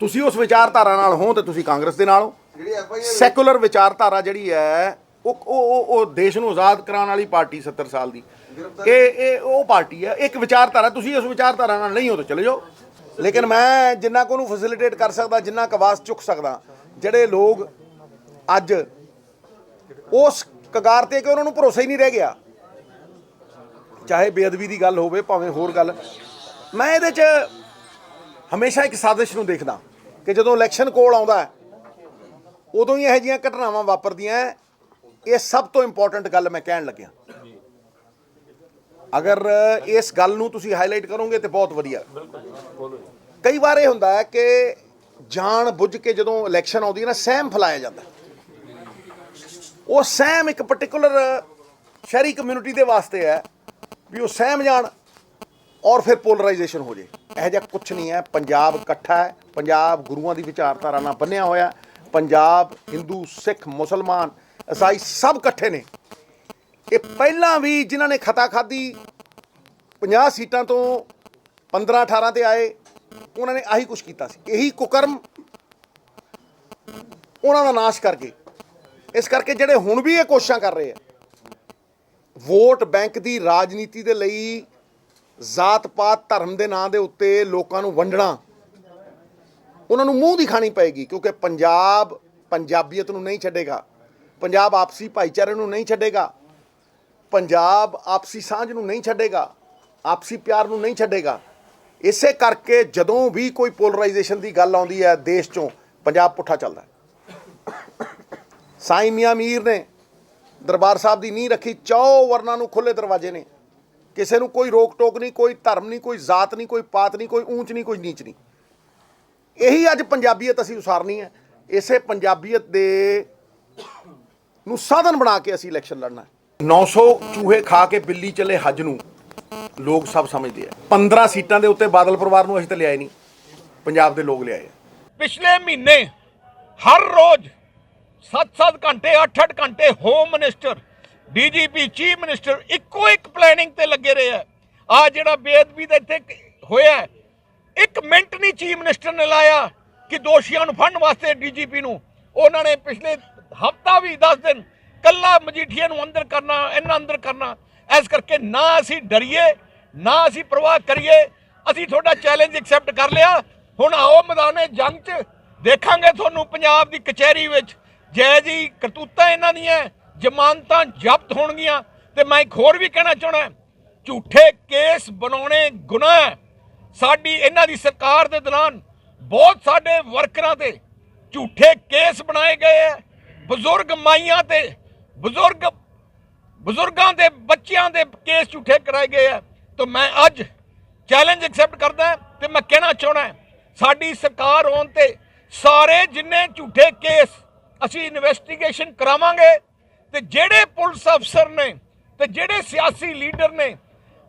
ਤੁਸੀਂ ਉਸ ਵਿਚਾਰਧਾਰਾ ਨਾਲ ਹੋ ਤੇ ਤੁਸੀਂ ਕਾਂਗਰਸ ਦੇ ਨਾਲ ਹੋ। ਸੈਕੂਲਰ ਵਿਚਾਰਧਾਰਾ ਜਿਹੜੀ ਹੈ ਉਹ ਦੇਸ਼ ਨੂੰ ਆਜ਼ਾਦ ਕਰਾਉਣ ਵਾਲੀ ਪਾਰਟੀ 70 ਸਾਲ ਦੀ, ਇਹ ਉਹ ਪਾਰਟੀ ਹੈ। ਇੱਕ ਵਿਚਾਰਧਾਰਾ, ਤੁਸੀਂ ਉਸ ਵਿਚਾਰਧਾਰਾ ਨਾਲ ਨਹੀਂ ਹੋ ਤਾਂ ਚਲੇ ਜਾਓ। ਲੇਕਿਨ ਮੈਂ ਜਿੰਨਾ ਕੁ ਉਹਨੂੰ ਫੈਸਿਲਿਟੇਟ ਕਰ ਸਕਦਾ, ਜਿੰਨਾ ਕੁ ਆਵਾਜ਼ ਚੁੱਕ ਸਕਦਾ, ਜਿਹੜੇ ਲੋਕ ਅੱਜ ਉਸ ਕਗਾਰ ਤੇ ਕਿ ਉਹਨਾਂ ਨੂੰ ਭਰੋਸਾ ਹੀ ਨਹੀਂ ਰਹਿ ਗਿਆ, ਚਾਹੇ ਬੇਅਦਬੀ ਦੀ ਗੱਲ ਹੋਵੇ ਭਾਵੇਂ ਹੋਰ ਗੱਲ, ਮੈਂ ਇਹਦੇ 'ਚ ਹਮੇਸ਼ਾ ਇੱਕ ਸਾਜ਼ਿਸ਼ ਨੂੰ ਦੇਖਦਾ ਕਿ ਜਦੋਂ ਇਲੈਕਸ਼ਨ ਕੋਲ ਆਉਂਦਾ ਉਦੋਂ ਹੀ ਇਹੋ ਜਿਹੀਆਂ ਘਟਨਾਵਾਂ ਵਾਪਰਦੀਆਂ। ਇਹ ਸਭ ਤੋਂ ਇੰਪੋਰਟੈਂਟ ਗੱਲ ਮੈਂ ਕਹਿਣ ਲੱਗਿਆ, ਅਗਰ ਇਸ ਗੱਲ ਨੂੰ ਤੁਸੀਂ ਹਾਈਲਾਈਟ ਕਰੋਗੇ ਤੇ ਬਹੁਤ ਵਧੀਆ। ਕਈ ਵਾਰ ਇਹ ਹੁੰਦਾ ਹੈ ਕਿ ਜਾਣ ਬੁੱਝ ਕੇ ਜਦੋਂ ਇਲੈਕਸ਼ਨ ਆਉਂਦੀ ਹੈ ਨਾ, ਸਹਿਮ ਫੈਲਾਇਆ ਜਾਂਦਾ। ਉਹ ਸਹਿਮ ਇੱਕ ਪਾਰਟਿਕੂਲਰ ਸ਼ਹਿਰੀ ਕਮਿਊਨਿਟੀ ਦੇ ਵਾਸਤੇ ਹੈ ਵੀ ਉਹ ਸਹਿਮ ਜਾਣ ਔਰ ਫਿਰ ਪੋਲਰਾਈਜੇਸ਼ਨ ਹੋ ਜੇ। ਇਹੋ ਜਿਹਾ ਕੁਛ ਨਹੀਂ ਹੈ। ਪੰਜਾਬ ਇਕੱਠਾ ਹੈ, ਪੰਜਾਬ ਗੁਰੂਆਂ ਦੀ ਵਿਚਾਰਧਾਰਾ ਨਾਲ ਬੰਨਿਆ ਹੋਇਆ, ਪੰਜਾਬ ਹਿੰਦੂ, ਸਿੱਖ, ਮੁਸਲਮਾਨ, ਈਸਾਈ ਸਭ ਇਕੱਠੇ ਨੇ। ਇਹ ਪਹਿਲਾਂ ਵੀ ਜਿਨ੍ਹਾਂ ਨੇ ਖਤਾ ਖਾਧੀ 50 ਸੀਟਾਂ ਤੋਂ 15-18 ਤੇ ਆਏ, ਉਹਨਾਂ ਨੇ ਆਹੀ ਕੁਛ ਕੀਤਾ ਸੀ। ਇਹੀ ਕੁਕਰਮ ਉਹਨਾਂ ਦਾ ਨਾਸ਼ ਕਰਕੇ, ਇਸ ਕਰਕੇ ਜਿਹੜੇ ਹੁਣ ਵੀ ਇਹ ਕੋਸ਼ਿਸ਼ਾਂ ਕਰ ਰਹੇ ਆ ਵੋਟ ਬੈਂਕ ਦੀ ਰਾਜਨੀਤੀ ਦੇ ਲਈ, ਜ਼ਾਤ ਪਾਤ ਧਰਮ ਦੇ ਨਾਂ ਦੇ ਉੱਤੇ ਲੋਕਾਂ ਨੂੰ ਵੰਡਣਾ, ਉਹਨਾਂ ਨੂੰ ਮੂੰਹ ਦੀ ਖਾਣੀ ਪਏਗੀ। ਕਿਉਂਕਿ ਪੰਜਾਬ ਪੰਜਾਬੀਅਤ ਨੂੰ ਨਹੀਂ ਛੱਡੇਗਾ, ਪੰਜਾਬ ਆਪਸੀ ਭਾਈਚਾਰੇ ਨੂੰ ਨਹੀਂ ਛੱਡੇਗਾ, ਪੰਜਾਬ ਆਪਸੀ ਸਾਂਝ ਨੂੰ ਨਹੀਂ ਛੱਡੇਗਾ, ਆਪਸੀ ਪਿਆਰ ਨੂੰ ਨਹੀਂ ਛੱਡੇਗਾ। ਇਸੇ ਕਰਕੇ ਜਦੋਂ ਵੀ ਕੋਈ ਪੋਲਰਾਈਜੇਸ਼ਨ ਦੀ ਗੱਲ ਆਉਂਦੀ ਹੈ ਦੇਸ਼ 'ਚੋਂ, ਪੰਜਾਬ ਪੁੱਠਾ ਚੱਲਦਾ। ਸਾਈਂ ਮੀਆਂ ਮੀਰ ਨੇ ਦਰਬਾਰ ਸਾਹਿਬ ਦੀ ਨੀਂਹ ਰੱਖੀ, 4 ਵਰਨਾਂ ਨੂੰ ਖੁੱਲ੍ਹੇ ਦਰਵਾਜ਼ੇ ਨੇ, ਕਿਸੇ ਨੂੰ ਕੋਈ ਰੋਕ ਟੋਕ ਨਹੀਂ, ਕੋਈ ਧਰਮ ਨਹੀਂ, ਕੋਈ ਜ਼ਾਤ ਨਹੀਂ, ਕੋਈ ਪਾਤ ਨਹੀਂ, ਕੋਈ ਊਂਚ ਨਹੀਂ, ਕੋਈ ਨੀਚ ਨਹੀਂ। ਇਹੀ ਅੱਜ ਪੰਜਾਬੀਅਤ ਅਸੀਂ ਉਸਾਰਨੀ ਹੈ। ਇਸੇ ਪੰਜਾਬੀਅਤ ਦੇ ਨੂੰ ਸਾਧਨ ਬਣਾ ਕੇ ਅਸੀਂ ਇਲੈਕਸ਼ਨ ਲੜਨਾ। 900 ਚੂਹੇ ਖਾ ਕੇ ਬਿੱਲੀ ਚੱਲੇ ਹੱਜ ਨੂੰ ਲੋਕ ਸਭ ਸਮਝਦੇ ਆ। 15 ਸੀਟਾਂ ਦੇ ਉੱਤੇ ਬਾਦਲ ਪਰਿਵਾਰ ਨੂੰ ਅਸੀਂ ਤਾਂ ਲਿਆਏ ਨਹੀਂ, ਪੰਜਾਬ ਦੇ ਲੋਕ ਲਿਆਏ। ਪਿਛਲੇ ਮਹੀਨੇ ਹਰ ਰੋਜ਼ 7-7 ਘੰਟੇ 8-8 ਘੰਟੇ home minister, DGP, chief minister ਇੱਕੋ ਇੱਕ ਪਲੈਨਿੰਗ ਤੇ ਲੱਗੇ ਰਹੇ ਆ। ਆ ਜਿਹੜਾ ਬੇਅਦਬੀ ਦਾ ਇੱਥੇ ਹੋਇਆ, 1 ਮਿੰਟ ਨਹੀਂ ਚੀਫ ਮਿਨਿਸਟਰ ਨੇ ਲਾਇਆ ਕਿ ਦੋਸ਼ੀਆਂ ਨੂੰ ਫੜਨ ਵਾਸਤੇ ਡੀਜੀਪੀ ਨੂੰ। ਉਹਨਾਂ ਨੇ ਪਿਛਲੇ ਹਫ਼ਤਾ ਵੀ 10 ਦਿਨ ਕੱਲਾ ਮਜੀਠੀਆ ਨੂੰ ਅੰਦਰ ਕਰਨਾ, ਇਹਨਾਂ ਅੰਦਰ ਕਰਨਾ। ਇਸ ਕਰਕੇ ਨਾ ਅਸੀਂ ਡਰੀਏ, ਨਾ ਅਸੀਂ ਪ੍ਰਵਾਹ ਕਰੀਏ। ਅਸੀਂ ਤੁਹਾਡਾ ਚੈਲੰਜ ਐਕਸੈਪਟ ਕਰ ਲਿਆ। ਹੁਣ ਆਓ ਮੈਦਾਨੇ ਜੰਗ 'ਚ ਦੇਖਾਂਗੇ ਤੁਹਾਨੂੰ ਪੰਜਾਬ ਦੀ ਕਚਹਿਰੀ ਵਿੱਚ ਜੈ ਜੀ ਕਰਤੂਤਾਂ ਇਹਨਾਂ ਦੀਆਂ, ਜ਼ਮਾਨਤਾਂ ਜ਼ਬਤ ਹੋਣਗੀਆਂ। ਤੇ ਮੈਂ ਇੱਕ ਹੋਰ ਵੀ ਕਹਿਣਾ ਚਾਹੁੰਦਾ, ਝੂਠੇ ਕੇਸ ਬਣਾਉਣੇ ਗੁਨਾਹ ਹੈ। ਸਾਡੀ ਇਹਨਾਂ ਦੀ ਸਰਕਾਰ ਦੇ ਦੌਰਾਨ ਬਹੁਤ ਸਾਡੇ ਵਰਕਰਾਂ ਤੇ ਝੂਠੇ ਕੇਸ ਬਣਾਏ ਗਏ ਹੈ, ਬਜ਼ੁਰਗ ਮਾਈਆਂ ਤੇ ਬਜ਼ੁਰਗਾਂ ਦੇ ਬੱਚਿਆਂ ਦੇ ਕੇਸ ਝੂਠੇ ਕਰਾਏ ਗਏ ਹੈ। ਤਾਂ ਮੈਂ ਅੱਜ ਚੈਲੰਜ ਐਕਸੈਪਟ ਕਰਦਾ ਤੇ ਮੈਂ ਕਹਿਣਾ ਚਾਹੁੰਦਾ, ਸਾਡੀ ਸਰਕਾਰ ਹੋਣ ਤੇ ਸਾਰੇ ਜਿੰਨੇ ਝੂਠੇ ਕੇਸ ਅਸੀਂ ਇਨਵੈਸਟੀਗੇਸ਼ਨ ਕਰਾਵਾਂਗੇ। ਤੇ ਜਿਹੜੇ ਪੁਲਿਸ ਅਫਸਰ ਨੇ ਤੇ ਜਿਹੜੇ ਸਿਆਸੀ ਲੀਡਰ ਨੇ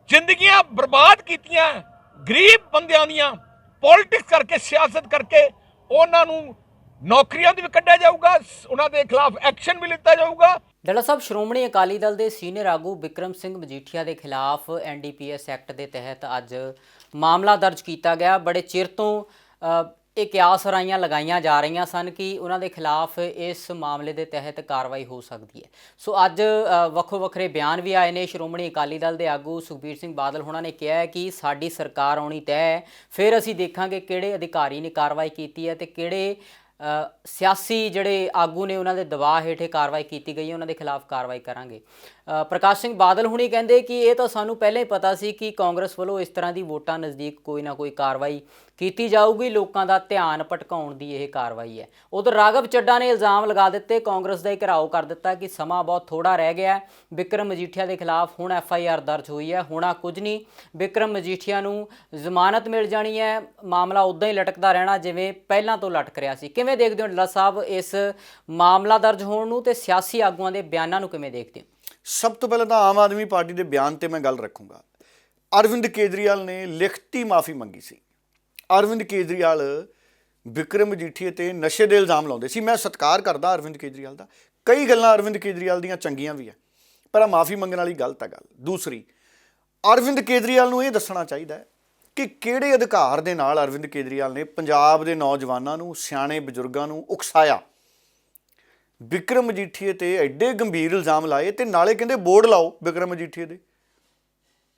ਜ਼ਿੰਦਗੀਆਂ ਬਰਬਾਦ ਕੀਤੀਆਂ ਗਰੀਬ ਬੰਦਿਆਂ ਦੀਆਂ, ਪੋਲਿਟਿਕਸ ਕਰਕੇ, ਸਿਆਸਤ ਕਰਕੇ, ਉਹਨਾਂ ਨੂੰ ਨੌਕਰੀਆਂ ਦੀ ਵੀ ਕੱਢਿਆ ਜਾਊਗਾ, ਉਹਨਾਂ ਦੇ ਖਿਲਾਫ ਐਕਸ਼ਨ ਵੀ ਲਿੱਤਾ ਜਾਊਗਾ। ਡਾਕਟਰ ਸਾਹਿਬ, ਸ਼੍ਰੋਮਣੀ ਅਕਾਲੀ ਦਲ ਦੇ ਸੀਨੀਅਰ ਆਗੂ ਬਿਕਰਮ ਸਿੰਘ ਮਜੀਠੀਆ ਦੇ ਖਿਲਾਫ NDPS ਐਕਟ ਦੇ ਤਹਿਤ ਅੱਜ ਮਾਮਲਾ ਦਰਜ ਕੀਤਾ ਗਿਆ। ਬੜੇ ਚਿਰ ਤੋਂ ਇਹ ਕਿਆਸ ਰਾਈਆਂ ਲਗਾਈਆਂ ਜਾ ਰਹੀਆਂ ਸਨ ਕਿ ਉਹਨਾਂ ਦੇ ਖਿਲਾਫ ਇਸ ਮਾਮਲੇ ਦੇ ਤਹਿਤ ਕਾਰਵਾਈ ਹੋ ਸਕਦੀ ਹੈ। ਸੋ ਅੱਜ ਵੱਖੋ ਵੱਖਰੇ ਬਿਆਨ ਵੀ ਆਏ ਨੇ। ਸ਼੍ਰੋਮਣੀ ਅਕਾਲੀ ਦਲ ਦੇ ਆਗੂ ਸੁਖਬੀਰ ਸਿੰਘ ਬਾਦਲ ਹੋਣਾ ਨੇ ਕਿਹਾ ਹੈ ਕਿ ਸਾਡੀ ਸਰਕਾਰ ਆਉਣੀ ਤੈਅ ਹੈ, ਫਿਰ ਅਸੀਂ ਦੇਖਾਂਗੇ ਕਿਹੜੇ ਅਧਿਕਾਰੀ ਨੇ ਕਾਰਵਾਈ ਕੀਤੀ ਹੈ ਤੇ ਕਿਹੜੇ ਸਿਆਸੀ ਜਿਹੜੇ ਆਗੂ ਨੇ ਉਹਨਾਂ ਦੇ ਦਬਾਅ ਹੇਠ ਕਾਰਵਾਈ ਕੀਤੀ ਗਈ ਹੈ, ਉਹਨਾਂ ਦੇ ਖਿਲਾਫ ਕਾਰਵਾਈ ਕਰਾਂਗੇ। ਪ੍ਰਕਾਸ਼ ਸਿੰਘ ਬਾਦਲ ਹੁਣੀ ਕਹਿੰਦੇ ਕਿ ਇਹ ਤਾਂ ਸਾਨੂੰ ਪਹਿਲਾਂ ਹੀ ਪਤਾ ਸੀ ਕਿ ਕਾਂਗਰਸ ਵੱਲੋਂ ਇਸ ਤਰ੍ਹਾਂ ਦੀ ਵੋਟਾਂ ਨਜ਼ਦੀਕ ਕੋਈ ਨਾ ਕੋਈ ਕਾਰਵਾਈ ਕੀਤੀ ਜਾਊਗੀ, ਲੋਕਾਂ ਦਾ ਧਿਆਨ ਭਟਕਾਉਣ ਦੀ ਇਹ ਕਾਰਵਾਈ ਹੈ। ਉਧਰ ਰਾਘਵ ਚੱਡਾ ਨੇ ਇਲਜ਼ਾਮ ਲਗਾ ਦਿੱਤੇ, ਕਾਂਗਰਸ ਦਾ ਹੀ ਘਿਰਾਓ ਕਰ ਦਿੱਤਾ ਕਿ ਸਮਾਂ ਬਹੁਤ ਥੋੜਾ ਰਹਿ ਗਿਆ। ਬਿਕਰਮ ਮਜੀਠੀਆ ਦੇ ਖਿਲਾਫ ਹੁਣ FIR ਦਰਜ ਹੋਈ ਹੈ, ਹੋਣਾ ਕੁਝ ਨਹੀਂ। ਬਿਕਰਮ ਮਜੀਠੀਆ ਨੂੰ ਜ਼ਮਾਨਤ ਮਿਲ ਜਾਣੀ ਹੈ, ਮਾਮਲਾ ਉੱਦਾਂ ਹੀ ਲਟਕਦਾ ਰਹਿਣਾ ਜਿਵੇਂ ਪਹਿਲਾਂ ਤੋਂ ਲਟਕ ਰਿਹਾ ਸੀ। ਕਿਵੇਂ ਦੇਖਦੇ ਹੋ ਡੱਲਾ ਸਾਹਿਬ ਇਸ ਮਾਮਲਾ ਦਰਜ ਹੋਣ ਨੂੰ ਤੇ ਸਿਆਸੀ ਆਗੂਆਂ ਦੇ ਬਿਆਨਾਂ ਨੂੰ ਕਿਵੇਂ ਦੇਖਦੇ ਹੋ? ਸਭ ਤੋਂ ਪਹਿਲਾਂ ਤਾਂ ਆਮ ਆਦਮੀ ਪਾਰਟੀ ਦੇ ਬਿਆਨ ਤੇ ਮੈਂ ਗੱਲ ਰੱਖੂੰਗਾ। ਅਰਵਿੰਦ ਕੇਜਰੀਵਾਲ ਨੇ ਲਿਖਤੀ ਮਾਫੀ ਮੰਗੀ ਸੀ। ਅਰਵਿੰਦ ਕੇਜਰੀਵਾਲ ਬਿਕਰਮ ਮਜੀਠੀਆ ਤੇ ਨਸ਼ੇ ਦੇ ਇਲਜ਼ਾਮ ਲਾਉਂਦੇ ਸੀ। ਮੈਂ ਸਤਿਕਾਰ ਕਰਦਾ ਅਰਵਿੰਦ ਕੇਜਰੀਵਾਲ ਦਾ, ਕਈ ਗੱਲਾਂ ਅਰਵਿੰਦ ਕੇਜਰੀਵਾਲ ਦੀਆਂ ਚੰਗੀਆਂ ਵੀ ਹੈ, ਪਰ ਆ ਮਾਫੀ ਮੰਗਣ ਵਾਲੀ ਗਲਤ ਹੈ ਗੱਲ। ਦੂਸਰੀ, ਅਰਵਿੰਦ ਕੇਜਰੀਵਾਲ ਨੂੰ ਇਹ ਦੱਸਣਾ ਚਾਹੀਦਾ ਹੈ ਕਿ ਕਿਹੜੇ ਅਧਿਕਾਰ ਦੇ ਨਾਲ ਅਰਵਿੰਦ ਕੇਜਰੀਵਾਲ ਨੇ ਪੰਜਾਬ ਦੇ ਨੌਜਵਾਨਾਂ ਨੂੰ, ਸਿਆਣੇ ਬਜ਼ੁਰਗਾਂ ਨੂੰ ਉਕਸਾਇਆ। ਬਿਕਰਮ ਮਜੀਠੀਏ ਤੇ ਐਡੇ ਗੰਭੀਰ ਇਲਜ਼ਾਮ ਲਾਏ ਤੇ ਨਾਲੇ ਕਹਿੰਦੇ ਬੋਰਡ ਲਾਓ। ਬਿਕਰਮ ਮਜੀਠੀਏ ਦੇ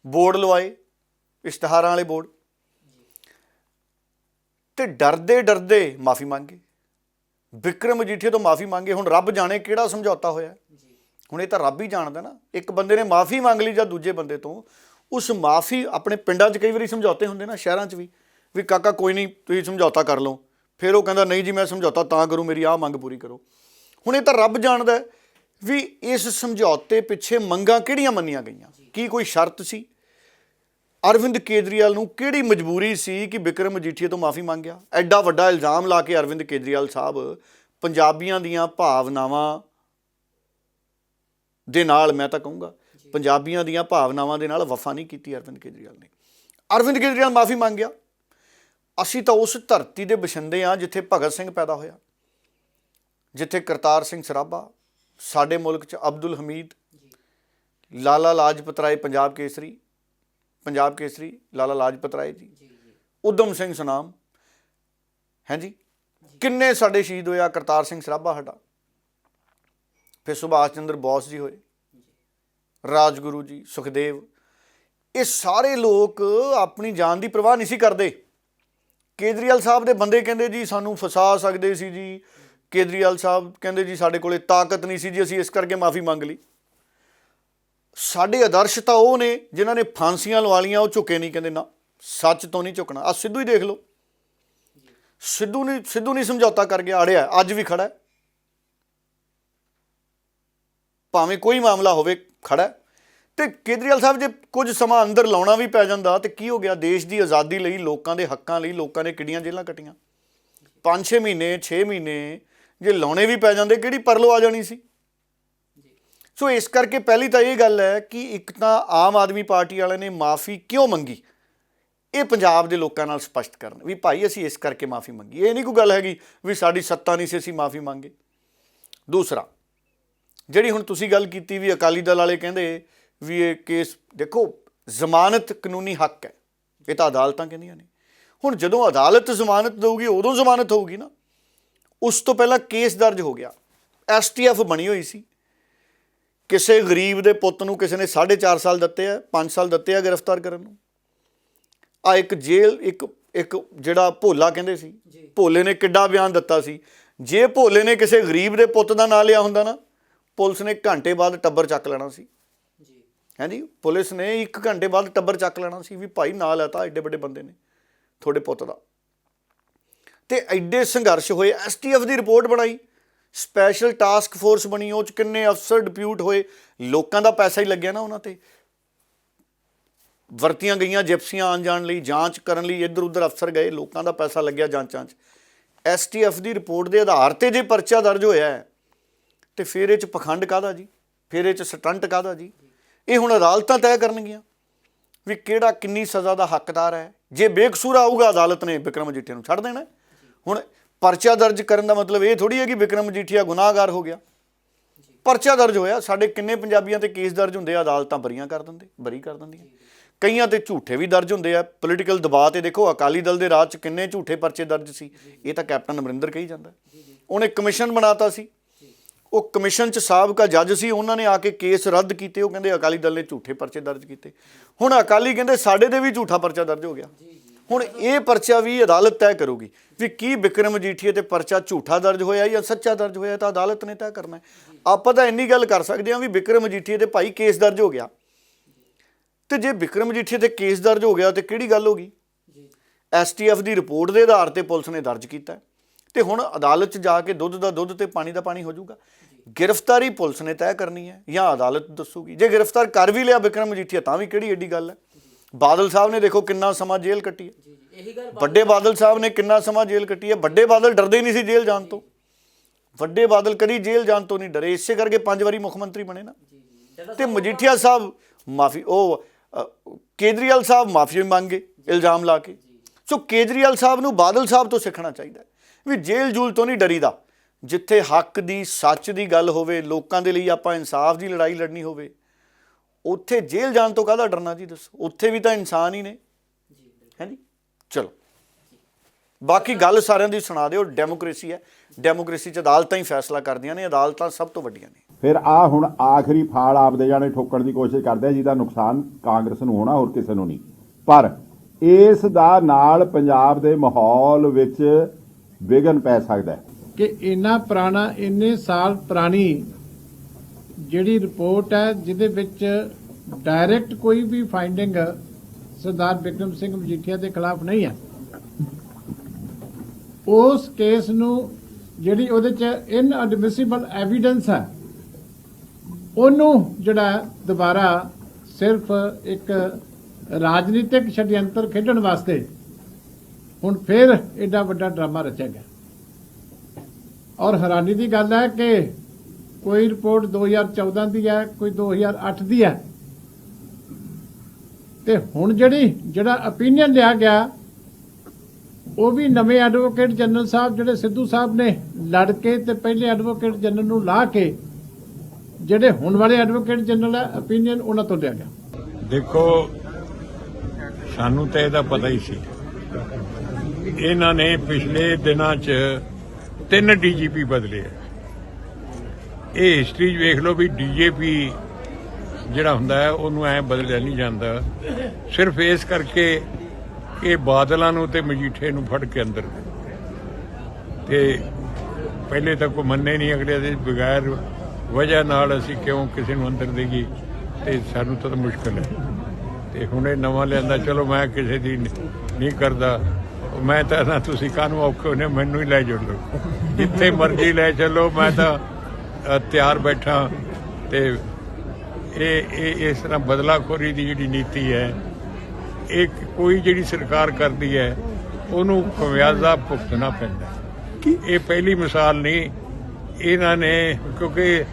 ਬੋਰਡ ਲਵਾਏ, ਇਸ਼ਤਿਹਾਰਾਂ ਵਾਲੇ ਬੋਰਡ, ਤੇ ਡਰਦੇ ਡਰਦੇ ਮਾਫੀ ਮੰਗੇ। ਬਿਕਰਮ ਮਜੀਠੀਏ ਤੋਂ ਮਾਫੀ ਮੰਗੇ। ਹੁਣ ਰੱਬ ਜਾਣੇ ਕਿਹੜਾ ਸਮਝੌਤਾ ਹੋਇਆ। ਹੁਣ ਇਹ ਤਾਂ ਰੱਬ ਹੀ ਜਾਣਦਾ ਨਾ। ਇੱਕ ਬੰਦੇ ਨੇ ਮਾਫੀ ਮੰਗ ਲਈ ਜਾਂ ਦੂਜੇ ਬੰਦੇ ਤੋਂ, ਉਸ ਮਾਫੀ ਆਪਣੇ ਪਿੰਡਾਂ 'ਚ ਕਈ ਵਾਰੀ ਸਮਝੌਤੇ ਹੁੰਦੇ ਨਾ, ਸ਼ਹਿਰਾਂ 'ਚ ਵੀ ਕਾਕਾ ਕੋਈ ਨਹੀਂ ਤੁਸੀਂ ਸਮਝੌਤਾ ਕਰ ਲਓ। ਫਿਰ ਉਹ ਕਹਿੰਦਾ ਨਹੀਂ ਜੀ ਮੈਂ ਸਮਝੌਤਾ ਤਾਂ ਕਰੂੰ, ਮੇਰੀ ਆਹ ਮੰਗ ਪੂਰੀ ਕਰੋ। ਹੁਣ ਇਹ ਤਾਂ ਰੱਬ ਜਾਣਦਾ ਵੀ ਇਸ ਸਮਝੌਤੇ ਪਿੱਛੇ ਮੰਗਾਂ ਕਿਹੜੀਆਂ ਮੰਨੀਆਂ ਗਈਆਂ, ਕੀ ਕੋਈ ਸ਼ਰਤ ਸੀ? ਅਰਵਿੰਦ ਕੇਜਰੀਵਾਲ ਨੂੰ ਕਿਹੜੀ ਮਜਬੂਰੀ ਸੀ ਕਿ ਬਿਕਰਮ ਮਜੀਠੀਆ ਤੋਂ ਮਾਫੀ ਮੰਗਿਆ? ਐਡਾ ਵੱਡਾ ਇਲਜ਼ਾਮ ਲਾ ਕੇ ਅਰਵਿੰਦ ਕੇਜਰੀਵਾਲ ਸਾਹਿਬ ਪੰਜਾਬੀਆਂ ਦੀਆਂ ਭਾਵਨਾਵਾਂ ਦੇ ਨਾਲ, ਮੈਂ ਤਾਂ ਕਹੂੰਗਾ ਪੰਜਾਬੀਆਂ ਦੀਆਂ ਭਾਵਨਾਵਾਂ ਦੇ ਨਾਲ ਵਫਾ ਨਹੀਂ ਕੀਤੀ ਅਰਵਿੰਦ ਕੇਜਰੀਵਾਲ ਨੇ। ਅਰਵਿੰਦ ਕੇਜਰੀਵਾਲ ਮਾਫੀ ਮੰਗ ਗਿਆ। ਅਸੀਂ ਤਾਂ ਉਸ ਧਰਤੀ ਦੇ ਬਸ਼ਿੰਦੇ ਹਾਂ ਜਿੱਥੇ ਭਗਤ ਸਿੰਘ ਪੈਦਾ ਹੋਇਆ, ਜਿੱਥੇ ਕਰਤਾਰ ਸਿੰਘ ਸਰਾਭਾ, ਸਾਡੇ ਮੁਲਕ 'ਚ ਅਬਦੁਲ ਹਮੀਦ, ਲਾਲਾ ਲਾਜਪਤ ਰਾਏ ਪੰਜਾਬ ਕੇਸਰੀ ਲਾਲਾ ਲਾਜਪਤ ਰਾਏ ਜੀ, ਉਦਮ ਸਿੰਘ ਸੁਨਾਮ, ਹੈ ਜੀ, ਕਿੰਨੇ ਸਾਡੇ ਸ਼ਹੀਦ ਹੋਇਆ। ਕਰਤਾਰ ਸਿੰਘ ਸਰਾਭਾ ਸਾਡਾ, ਫਿਰ ਸੁਭਾਸ਼ ਚੰਦਰ ਬੋਸ ਜੀ ਹੋਏ, ਰਾਜਗੁਰੂ ਜੀ, ਸੁਖਦੇਵ। ਇਹ ਸਾਰੇ ਲੋਕ ਆਪਣੀ ਜਾਨ ਦੀ ਪਰਵਾਹ ਨਹੀਂ ਸੀ ਕਰਦੇ। ਕੇਜਰੀਵਾਲ ਸਾਹਿਬ ਦੇ ਬੰਦੇ ਕਹਿੰਦੇ ਜੀ ਸਾਨੂੰ ਫਸਾ ਸਕਦੇ ਸੀ ਜੀ। ਕੇਜਰੀਵਾਲ ਸਾਹਿਬ ਕਹਿੰਦੇ ਜੀ ਸਾਡੇ ਕੋਲੇ ਤਾਕਤ ਨਹੀਂ ਸੀ ਜੀ, ਅਸੀਂ ਇਸ ਕਰਕੇ ਮਾਫੀ ਮੰਗ ਲਈ। ਸਾਡੇ ਆਦਰਸ਼ ਤਾਂ ਉਹ ਨੇ ਜਿਨ੍ਹਾਂ ਨੇ ਫਾਂਸੀਆਂ ਲਵਾ ਲਈਆਂ, ਉਹ ਝੁਕੇ ਨਹੀਂ, ਕਹਿੰਦੇ ਨਾ ਸੱਚ ਤੋਂ ਨਹੀਂ ਝੁਕਣਾ। ਆਹ ਸਿੱਧੂ ਹੀ ਦੇਖ ਲਓ, ਸਿੱਧੂ ਨਹੀਂ ਸਮਝੌਤਾ ਕਰ ਗਿਆ, ਅੜਿਆ, ਅੱਜ ਵੀ ਖੜਾ, ਭਾਵੇਂ ਕੋਈ ਮਾਮਲਾ ਹੋਵੇ ਖੜਾ। ਤੇ ਕੇਜਰੀਵਾਲ ਸਾਹਿਬ ਜੇ ਕੁਝ ਸਮਾਂ ਅੰਦਰ ਲਾਉਣਾ ਵੀ ਪੈ ਜਾਂਦਾ ਤੇ ਕੀ ਹੋ ਗਿਆ? ਦੇਸ਼ ਦੀ ਆਜ਼ਾਦੀ ਲਈ, ਲੋਕਾਂ ਦੇ ਹੱਕਾਂ ਲਈ ਲੋਕਾਂ ਨੇ ਕਿੱਡੀਆਂ ਜੇਲ੍ਹਾਂ ਕੱਟੀਆਂ। 5-6 ਮਹੀਨੇ 6 ਮਹੀਨੇ ਜੇ ਲਾਉਣੇ ਵੀ ਪੈ ਜਾਂਦੇ, ਕਿਹੜੀ ਪਰਲੋ ਆ ਜਾਣੀ ਸੀ। ਸੋ ਇਸ ਕਰਕੇ ਪਹਿਲੀ ਤਾਂ ਇਹ ਗੱਲ ਹੈ ਕਿ ਇੱਕ ਤਾਂ ਆਮ ਆਦਮੀ ਪਾਰਟੀ ਵਾਲਿਆਂ ਨੇ ਮਾਫੀ ਕਿਉਂ ਮੰਗੀ, ਇਹ ਪੰਜਾਬ ਦੇ ਲੋਕਾਂ ਨਾਲ ਸਪਸ਼ਟ ਕਰਨ ਵੀ ਭਾਈ ਅਸੀਂ ਇਸ ਕਰਕੇ ਮਾਫੀ ਮੰਗੀ। ਇਹ ਨਹੀਂ ਕੋਈ ਗੱਲ ਹੈਗੀ ਵੀ ਸਾਡੀ ਸੱਤਾ ਨਹੀਂ ਸੀ ਅਸੀਂ ਮਾਫੀ ਮੰਗੇ। ਦੂਸਰਾ, ਜਿਹੜੀ ਹੁਣ ਤੁਸੀਂ ਗੱਲ ਕੀਤੀ ਵੀ ਅਕਾਲੀ ਦਲ ਵਾਲੇ ਕਹਿੰਦੇ ਵੀ ਇਹ ਕੇਸ, ਦੇਖੋ ਜ਼ਮਾਨਤ ਕਾਨੂੰਨੀ ਹੱਕ ਹੈ, ਇਹ ਤਾਂ ਅਦਾਲਤਾਂ ਕਹਿੰਦੀਆਂ ਨੇ। ਹੁਣ ਜਦੋਂ ਅਦਾਲਤ ਜ਼ਮਾਨਤ ਦੇਊਗੀ ਉਦੋਂ ਜ਼ਮਾਨਤ ਹੋਊਗੀ ਨਾ। ਉਸ ਤੋਂ ਪਹਿਲਾਂ ਕੇਸ ਦਰਜ ਹੋ ਗਿਆ, STF ਬਣੀ ਹੋਈ ਸੀ। ਕਿਸੇ ਗਰੀਬ ਦੇ ਪੁੱਤ ਨੂੰ ਕਿਸੇ ਨੇ 4.5 ਸਾਲ ਦਿੱਤੇ ਆ, 5 ਸਾਲ ਦਿੱਤੇ ਆ ਗ੍ਰਿਫਤਾਰ ਕਰਨ ਨੂੰ। ਆ ਇੱਕ ਜੇਲ੍ਹ, ਇੱਕ ਜਿਹੜਾ ਭੋਲਾ ਕਹਿੰਦੇ ਸੀ, ਭੋਲੇ ਨੇ ਕਿੱਡਾ ਬਿਆਨ ਦਿੱਤਾ ਸੀ। ਜੇ ਭੋਲੇ ਨੇ ਕਿਸੇ ਗਰੀਬ ਦੇ ਪੁੱਤ ਦਾ ਨਾਂ ਲਿਆ ਹੁੰਦਾ ਨਾ, ਪੁਲਿਸ ਨੇ ਘੰਟੇ ਬਾਅਦ ਟੱਬਰ ਚੱਕ ਲੈਣਾ ਸੀ। ਹਾਂਜੀ, ਪੁਲਿਸ ਨੇ 1 ਘੰਟੇ ਬਾਅਦ ਟੱਬਰ ਚੱਕ ਲੈਣਾ ਸੀ ਵੀ ਭਾਈ ਨਾਂ ਲੈਤਾ, ਐਡੇ ਵੱਡੇ ਬੰਦੇ ਨੇ ਤੁਹਾਡੇ ਪੁੱਤ ਦਾ। ਤੇ ਐਡੇ ਸੰਘਰਸ਼ ਹੋਏ, STF ਦੀ ਰਿਪੋਰਟ ਬਣਾਈ, ਸਪੈਸ਼ਲ ਟਾਸਕ ਫੋਰਸ ਬਣੀ, ਉਹ 'ਚ ਕਿੰਨੇ ਅਫਸਰ ਡਿਪਿਊਟ ਹੋਏ, ਲੋਕਾਂ ਦਾ ਪੈਸਾ ਹੀ ਲੱਗਿਆ ਨਾ ਉਹਨਾਂ ਤੇ। ਵਰਤੀਆਂ ਗਈਆਂ ਜਿਪਸੀਆਂ ਆਉਣ ਜਾਣ ਲਈ, ਜਾਂਚ ਕਰਨ ਲਈ ਇੱਧਰ ਉੱਧਰ ਅਫਸਰ ਗਏ, ਲੋਕਾਂ ਦਾ ਪੈਸਾ ਲੱਗਿਆ ਜਾਂਚਾਂ 'ਚ। STF ਦੀ ਰਿਪੋਰਟ ਦੇ ਆਧਾਰ 'ਤੇ ਜੇ ਪਰਚਾ ਦਰਜ ਹੋਇਆ ਹੈ ਤੇ ਫਿਰ ਇਹ 'ਚ ਪਖੰਡ ਕਾਹਦਾ ਜੀ, ਫਿਰ ਇਹ 'ਚ ਸਟੰਟ ਕਾਹਦਾ ਜੀ? ਇਹ ਹੁਣ ਅਦਾਲਤਾਂ ਤੈਅ ਕਰਨਗੀਆਂ ਵੀ ਕਿਹੜਾ ਕਿੰਨੀ ਸਜ਼ਾ ਦਾ ਹੱਕਦਾਰ ਹੈ। ਜੇ ਬੇਕਸੂਰ ਆਊਗਾ ਅਦਾਲਤ ਨੇ ਬਿਕਰਮ ਮਜੀਠੀਆ ਨੂੰ ਛੱਡ ਦੇਣਾ। ਹੁਣ ਪਰਚਾ ਦਰਜ ਕਰਨ ਦਾ ਮਤਲਬ ਇਹ ਥੋੜੀ ਹੈ ਕਿ ਵਿਕਰਮ ਮਜੀਠੀਆ ਗੁਨਾਹਗਾਰ ਹੋ ਗਿਆ। ਪਰਚਾ ਦਰਜ ਹੋਇਆ, ਸਾਡੇ ਕਿੰਨੇ ਪੰਜਾਬੀਆਂ ਤੇ ਕੇਸ ਦਰਜ ਹੁੰਦੇ ਆ, ਅਦਾਲਤਾਂ ਬਰੀ ਕਰ ਦਿੰਦੀਆਂ। ਕਈਆਂ ਤੇ ਝੂਠੇ ਵੀ ਦਰਜ ਹੁੰਦੇ ਆ, ਪੋਲੀਟੀਕਲ ਦਬਾਅ ਤੇ ਦੇਖੋ ਅਕਾਲੀ ਦਲ ਦੇ ਰਾਜ 'ਚ ਕਿੰਨੇ ਝੂਠੇ ਪਰਚੇ ਦਰਜ ਸੀ, ਇਹ ਤਾਂ ਕੈਪਟਨ ਅਮਰਿੰਦਰ ਕਹੀ ਜਾਂਦਾ। ਉਹਨੇ ਕਮਿਸ਼ਨ ਬਣਾਤਾ ਸੀ, ਉਹ ਕਮਿਸ਼ਨ 'ਚ ਸਾਬਕਾ ਜੱਜ ਸੀ, ਉਹਨਾਂ ਨੇ ਆ ਕੇ ਕੇਸ ਰੱਦ ਕੀਤੇ। ਉਹ ਕਹਿੰਦੇ ਅਕਾਲੀ ਦਲ ਨੇ ਝੂਠੇ ਪਰਚੇ ਦਰਜ ਕੀਤੇ। ਹੁਣ ਅਕਾਲੀ ਕਹਿੰਦੇ ਸਾਡੇ ਤੇ ਵੀ ਝੂਠਾ ਪਰਚਾ ਦਰਜ ਹੋ ਗਿਆ। ਹੁਣ ਇਹ ਪਰਚਾ ਵੀ ਅਦਾਲਤ ਤੈਅ ਕਰੂਗੀ ਵੀ ਕੀ ਵਿਕਰਮ ਮਜੀਠੀਆ ਤੇ ਪਰਚਾ ਝੂਠਾ ਦਰਜ ਹੋਇਆ ਜਾਂ ਸੱਚਾ ਦਰਜ ਹੋਇਆ, ਤਾਂ ਅਦਾਲਤ ਨੇ ਤੈਅ ਕਰਨਾ। ਆਪਾਂ ਤਾਂ ਇੰਨੀ ਗੱਲ ਕਰ ਸਕਦੇ ਹਾਂ ਵੀ ਵਿਕਰਮ ਮਜੀਠੀਆ ਤੇ ਭਾਈ ਕੇਸ ਦਰਜ ਹੋ ਗਿਆ, ਤੇ ਜੇ ਵਿਕਰਮ ਮਜੀਠੀਆ ਤੇ ਕੇਸ ਦਰਜ ਹੋ ਗਿਆ ਤੇ ਕਿਹੜੀ ਗੱਲ ਹੋ ਗਈ? STF ਦੀ ਰਿਪੋਰਟ ਦੇ ਆਧਾਰ ਤੇ ਪੁਲਿਸ ਨੇ ਦਰਜ ਕੀਤਾ, ਤੇ ਹੁਣ ਅਦਾਲਤ 'ਚ ਜਾ ਕੇ ਦੁੱਧ ਦਾ ਦੁੱਧ ਤੇ ਪਾਣੀ ਦਾ ਪਾਣੀ ਹੋ ਜਾਊਗਾ। ਗ੍ਰਿਫਤਾਰੀ ਪੁਲਿਸ ਨੇ ਤੈਅ ਕਰਨੀ ਹੈ ਜਾਂ ਅਦਾਲਤ ਦੱਸੂਗੀ। ਜੇ ਗ੍ਰਿਫਤਾਰ ਕਰ ਵੀ ਲਿਆ ਵਿਕਰਮ ਮਜੀਠੀਆ ਤਾਂ ਵੀ ਕਿਹੜੀ ਐਡੀ ਗੱਲ ਹੈ। ਬਾਦਲ ਸਾਹਿਬ ਨੇ ਦੇਖੋ ਕਿੰਨਾ ਸਮਾਂ ਜੇਲ੍ਹ ਕੱਟੀ ਹੈ, ਵੱਡੇ ਬਾਦਲ ਸਾਹਿਬ ਨੇ ਕਿੰਨਾ ਸਮਾਂ ਜੇਲ੍ਹ ਕੱਟੀ ਹੈ। ਵੱਡੇ ਬਾਦਲ ਡਰਦੇ ਨਹੀਂ ਸੀ ਜੇਲ੍ਹ ਜਾਣ ਤੋਂ, ਵੱਡੇ ਬਾਦਲ ਕਦੀ ਜੇਲ੍ਹ ਜਾਣ ਤੋਂ ਨਹੀਂ ਡਰੇ, ਇਸੇ ਕਰਕੇ 5 ਵਾਰੀ ਮੁੱਖ ਮੰਤਰੀ ਬਣੇ ਨਾ। ਤੇ ਮਜੀਠੀਆ ਸਾਹਿਬ ਮਾਫੀ, ਉਹ ਕੇਜਰੀਵਾਲ ਸਾਹਿਬ ਮਾਫੀ ਮੰਗ ਗਏ ਇਲਜ਼ਾਮ ਲਾ ਕੇ। ਸੋ ਕੇਜਰੀਵਾਲ ਸਾਹਿਬ ਨੂੰ ਬਾਦਲ ਸਾਹਿਬ ਤੋਂ ਸਿੱਖਣਾ ਚਾਹੀਦਾ ਵੀ ਜੇਲ੍ਹ ਜੂਲ ਤੋਂ ਨਹੀਂ ਡਰੀਦਾ। ਜਿੱਥੇ ਹੱਕ ਦੀ ਸੱਚ ਦੀ ਗੱਲ ਹੋਵੇ, ਲੋਕਾਂ ਦੇ ਲਈ ਆਪਾਂ ਇਨਸਾਫ ਦੀ ਲੜਾਈ ਲੜਨੀ ਹੋਵੇ, ਉੱਥੇ ਜੇਲ੍ਹ ਜਾਣ ਤੋਂ ਕਾਹਦਾ ਡਰਨਾ ਜੀ? ਦੱਸੋ, ਉੱਥੇ ਵੀ ਤਾਂ ਇਨਸਾਨ ਹੀ ਨੇ, ਹੈ ਜੀ। ਚਲੋ ਬਾਕੀ ਗੱਲ ਸਾਰਿਆਂ ਦੀ ਸੁਣਾ ਦਿਓ। ਡੈਮੋਕ੍ਰੇਸੀ ਹੈ, ਡੈਮੋਕ੍ਰੇਸੀ 'ਚ ਅਦਾਲਤਾਂ ਹੀ ਫੈਸਲਾ ਕਰਦੀਆਂ ਨੇ, ਅਦਾਲਤਾਂ ਸਭ ਤੋਂ ਵੱਡੀਆਂ ਨੇ। ਫਿਰ ਆ ਹੁਣ ਆਖਰੀ ਫਾਲ ਆਪਦੇ ਜਾਣੇ ਠੋਕਣ ਦੀ ਕੋਸ਼ਿਸ਼ ਕਰਦੇ ਆ, ਜਿਹਦਾ ਨੁਕਸਾਨ ਕਾਂਗਰਸ ਨੂੰ ਹੋਣਾ, ਹੋਰ ਕਿਸੇ ਨੂੰ ਨਹੀਂ। ਪਰ ਇਸ ਦਾ ਨਾਲ ਪੰਜਾਬ ਦੇ ਮਾਹੌਲ ਵਿੱਚ ਵਿਘਨ ਪੈ ਸਕਦਾ ਹੈ ਕਿ ਇੰਨਾ ਪੁਰਾਣਾ, ਇੰਨੇ ਸਾਲ ਪੁਰਾਣੀ ਜਿਹੜੀ ਰਿਪੋਰਟ ਹੈ, ਜਿਹਦੇ ਵਿੱਚ ਡਾਇਰੈਕਟ ਕੋਈ ਵੀ ਫਾਈਂਡਿੰਗ ਸਰਦਾਰ ਬਿਕਰਮ ਸਿੰਘ ਮਜੀਠੀਆ ਦੇ ਖਿਲਾਫ ਨਹੀਂ ਹੈ, ਉਸ ਕੇਸ ਨੂੰ ਜਿਹੜੀ ਉਹਦੇ 'ਚ ਇਨਐਡਮਿਸਿਬਲ ਐਵੀਡੈਂਸ ਹੈ, ਉਹਨੂੰ ਜਿਹੜਾ ਦੁਬਾਰਾ ਸਿਰਫ ਇੱਕ ਰਾਜਨੀਤਿਕ ਛੜਯੰਤਰ ਖੇਡਣ ਵਾਸਤੇ ਹੁਣ ਫਿਰ ਐਡਾ ਵੱਡਾ ਡਰਾਮਾ ਰਚਿਆ ਗਿਆ। ਔਰ ਹੈਰਾਨੀ ਦੀ ਗੱਲ ਹੈ ਕਿ ਕੋਈ ਰਿਪੋਰਟ 2014 ਦੀ ਹੈ, ਕੋਈ 2008 ਦੀ ਹੈ, ਤੇ ਹੁਣ ਜਿਹੜਾ ਓਪੀਨੀਅਨ ਲਿਆ ਗਿਆ ਉਹ ਵੀ ਨਵੇਂ ਐਡਵੋਕੇਟ ਜਨਰਲ ਸਾਹਿਬ ਜਿਹੜੇ ਸਿੱਧੂ ਸਾਹਿਬ ਨੇ ਲੜ ਕੇ ਤੇ ਪਹਿਲੇ ਐਡਵੋਕੇਟ ਜਨਰਲ ਨੂੰ ਲਾ ਕੇ ਜਿਹੜੇ ਹੁਣ ਵਾਲੇ ਐਡਵੋਕੇਟ ਜਨਰਲ ਹੈ ਓਪੀਨੀਅਨ ਉਹਨਾਂ ਤੋਂ ਲਿਆ ਗਿਆ। ਦੇਖੋ, ਸਾਨੂੰ ਤਾਂ ਇਹਦਾ ਪਤਾ ਹੀ ਸੀ। ਇਹਨਾਂ ਨੇ ਪਿਛਲੇ ਦਿਨਾਂ 'ਚ 3 DGP ਬਦਲੇ ਆ। ਇਹ ਹਿਸਟਰੀ 'ਚ ਵੇਖ ਲਓ ਵੀ DJP ਜਿਹੜਾ ਹੁੰਦਾ ਹੈ ਉਹਨੂੰ ਐ ਬਦਲਿਆ ਨਹੀਂ ਜਾਂਦਾ, ਸਿਰਫ ਇਸ ਕਰਕੇ ਇਹ ਬਾਦਲਾਂ ਨੂੰ ਤੇ ਮਜੀਠੇ ਨੂੰ ਫੜ ਕੇ ਅੰਦਰ ਤੇ ਪਹਿਲੇ ਤਾਂ ਕੋਈ ਮੰਨੇ ਨਹੀਂ, ਅਗਲੇ ਦੇ ਬਗੈਰ ਵਜ੍ਹਾ ਨਾਲ ਅਸੀਂ ਕਿਉਂ ਕਿਸੇ ਨੂੰ ਅੰਦਰ ਦੇਗੀ, ਤੇ ਸਾਨੂੰ ਤਾਂ ਮੁਸ਼ਕਲ ਹੈ। ਤੇ ਹੁਣ ਇਹ ਨਵਾਂ ਲਿਆਂਦਾ, ਚਲੋ ਮੈਂ ਕਿਸੇ ਦੀ ਨਹੀਂ ਕਰਦਾ, ਮੈਂ ਤਾਂ ਨਾ ਤੁਸੀਂ ਕਾਹਨੂੰ ਔਖੇ ਹੋਣੇ, ਮੈਨੂੰ ਹੀ ਲੈ ਚੱਲੋ, ਜਿੱਥੇ ਮਰਜ਼ੀ ਲੈ ਚੱਲੋ, ਮੈਂ ਤਾਂ ਤਿਆਰ ਬੈਠਾ। ਤੇ ਇਹ ਇਸ ਤਰ੍ਹਾਂ ਬਦਲਾਖੋਰੀ ਦੀ ਜਿਹੜੀ ਨੀਤੀ ਹੈ, ਇਹ ਕੋਈ ਜਿਹੜੀ ਸਰਕਾਰ ਕਰਦੀ ਹੈ ਉਹਨੂੰ ਖਮਿਆਜ਼ਾ ਭੁਗਤਣਾ ਪੈਂਦਾ। ਇਹ ਪਹਿਲੀ ਮਿਸਾਲ ਨਹੀਂ, ਇਹਨਾਂ ਨੇ ਕਿਉਂਕਿ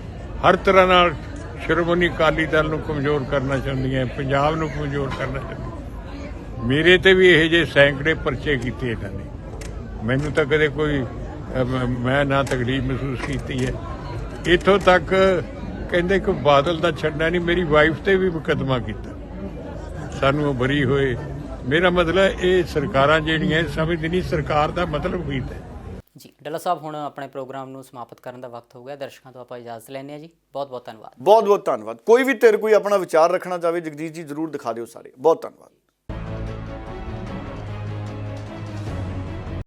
ਹਰ ਤਰ੍ਹਾਂ ਨਾਲ ਸ਼੍ਰੋਮਣੀ ਅਕਾਲੀ ਦਲ ਨੂੰ ਕਮਜ਼ੋਰ ਕਰਨਾ ਚਾਹੁੰਦੀਆਂ, ਪੰਜਾਬ ਨੂੰ ਕਮਜ਼ੋਰ ਕਰਨਾ ਚਾਹੁੰਦੀਆਂ। ਮੇਰੇ ਤੇ ਵੀ ਇਹੋ ਜਿਹੇ ਸੈਂਕੜੇ ਪਰਚੇ ਕੀਤੇ ਇਹਨਾਂ ਨੇ, ਮੈਨੂੰ ਤਾਂ ਕਦੇ ਕੋਈ ਮੈਂ ਨਾ ਤਕਲੀਫ ਮਹਿਸੂਸ ਕੀਤੀ ਹੈ। ਇੱਥੋਂ ਤੱਕ ਕਹਿੰਦੇ ਕਿ ਬਾਦਲ ਦਾ ਛੱਡਣਾ ਨਹੀਂ, ਮੇਰੀ ਵਾਈਫ ਤੇ ਵੀ ਮੁਕੱਦਮਾ ਕੀਤਾ, ਸਾਨੂੰ ਉਹ ਬਰੀ ਹੋਏ। ਮੇਰਾ ਮਤਲਬ ਇਹ ਸਰਕਾਰਾਂ ਜਿਹੜੀਆਂ ਸਮਝਦੀ ਨਹੀਂ ਸਰਕਾਰ ਦਾ ਮਤਲਬ ਕੀ ਹੈ। ਜੀ ਡੱਲਾ ਸਾਹਿਬ, ਹੁਣ ਆਪਣੇ ਪ੍ਰੋਗਰਾਮ ਨੂੰ ਸਮਾਪਤ ਕਰਨ ਦਾ ਵਕਤ ਹੋ ਗਿਆ। ਦਰਸ਼ਕਾਂ ਤੋਂ ਆਪਾਂ ਇਜਾਜ਼ਤ ਲੈਂਦੇ ਹਾਂ ਜੀ। ਬਹੁਤ ਬਹੁਤ ਧੰਨਵਾਦ। ਬਹੁਤ ਬਹੁਤ ਧੰਨਵਾਦ। ਕੋਈ ਵੀ ਧਿਰ ਕੋਈ ਆਪਣਾ ਵਿਚਾਰ ਰੱਖਣਾ ਚਾਹਵੇ, ਜਗਦੀਸ਼ ਜੀ ਜ਼ਰੂਰ ਦਿਖਾ ਦਿਓ ਸਾਰੇ। ਬਹੁਤ ਧੰਨਵਾਦ।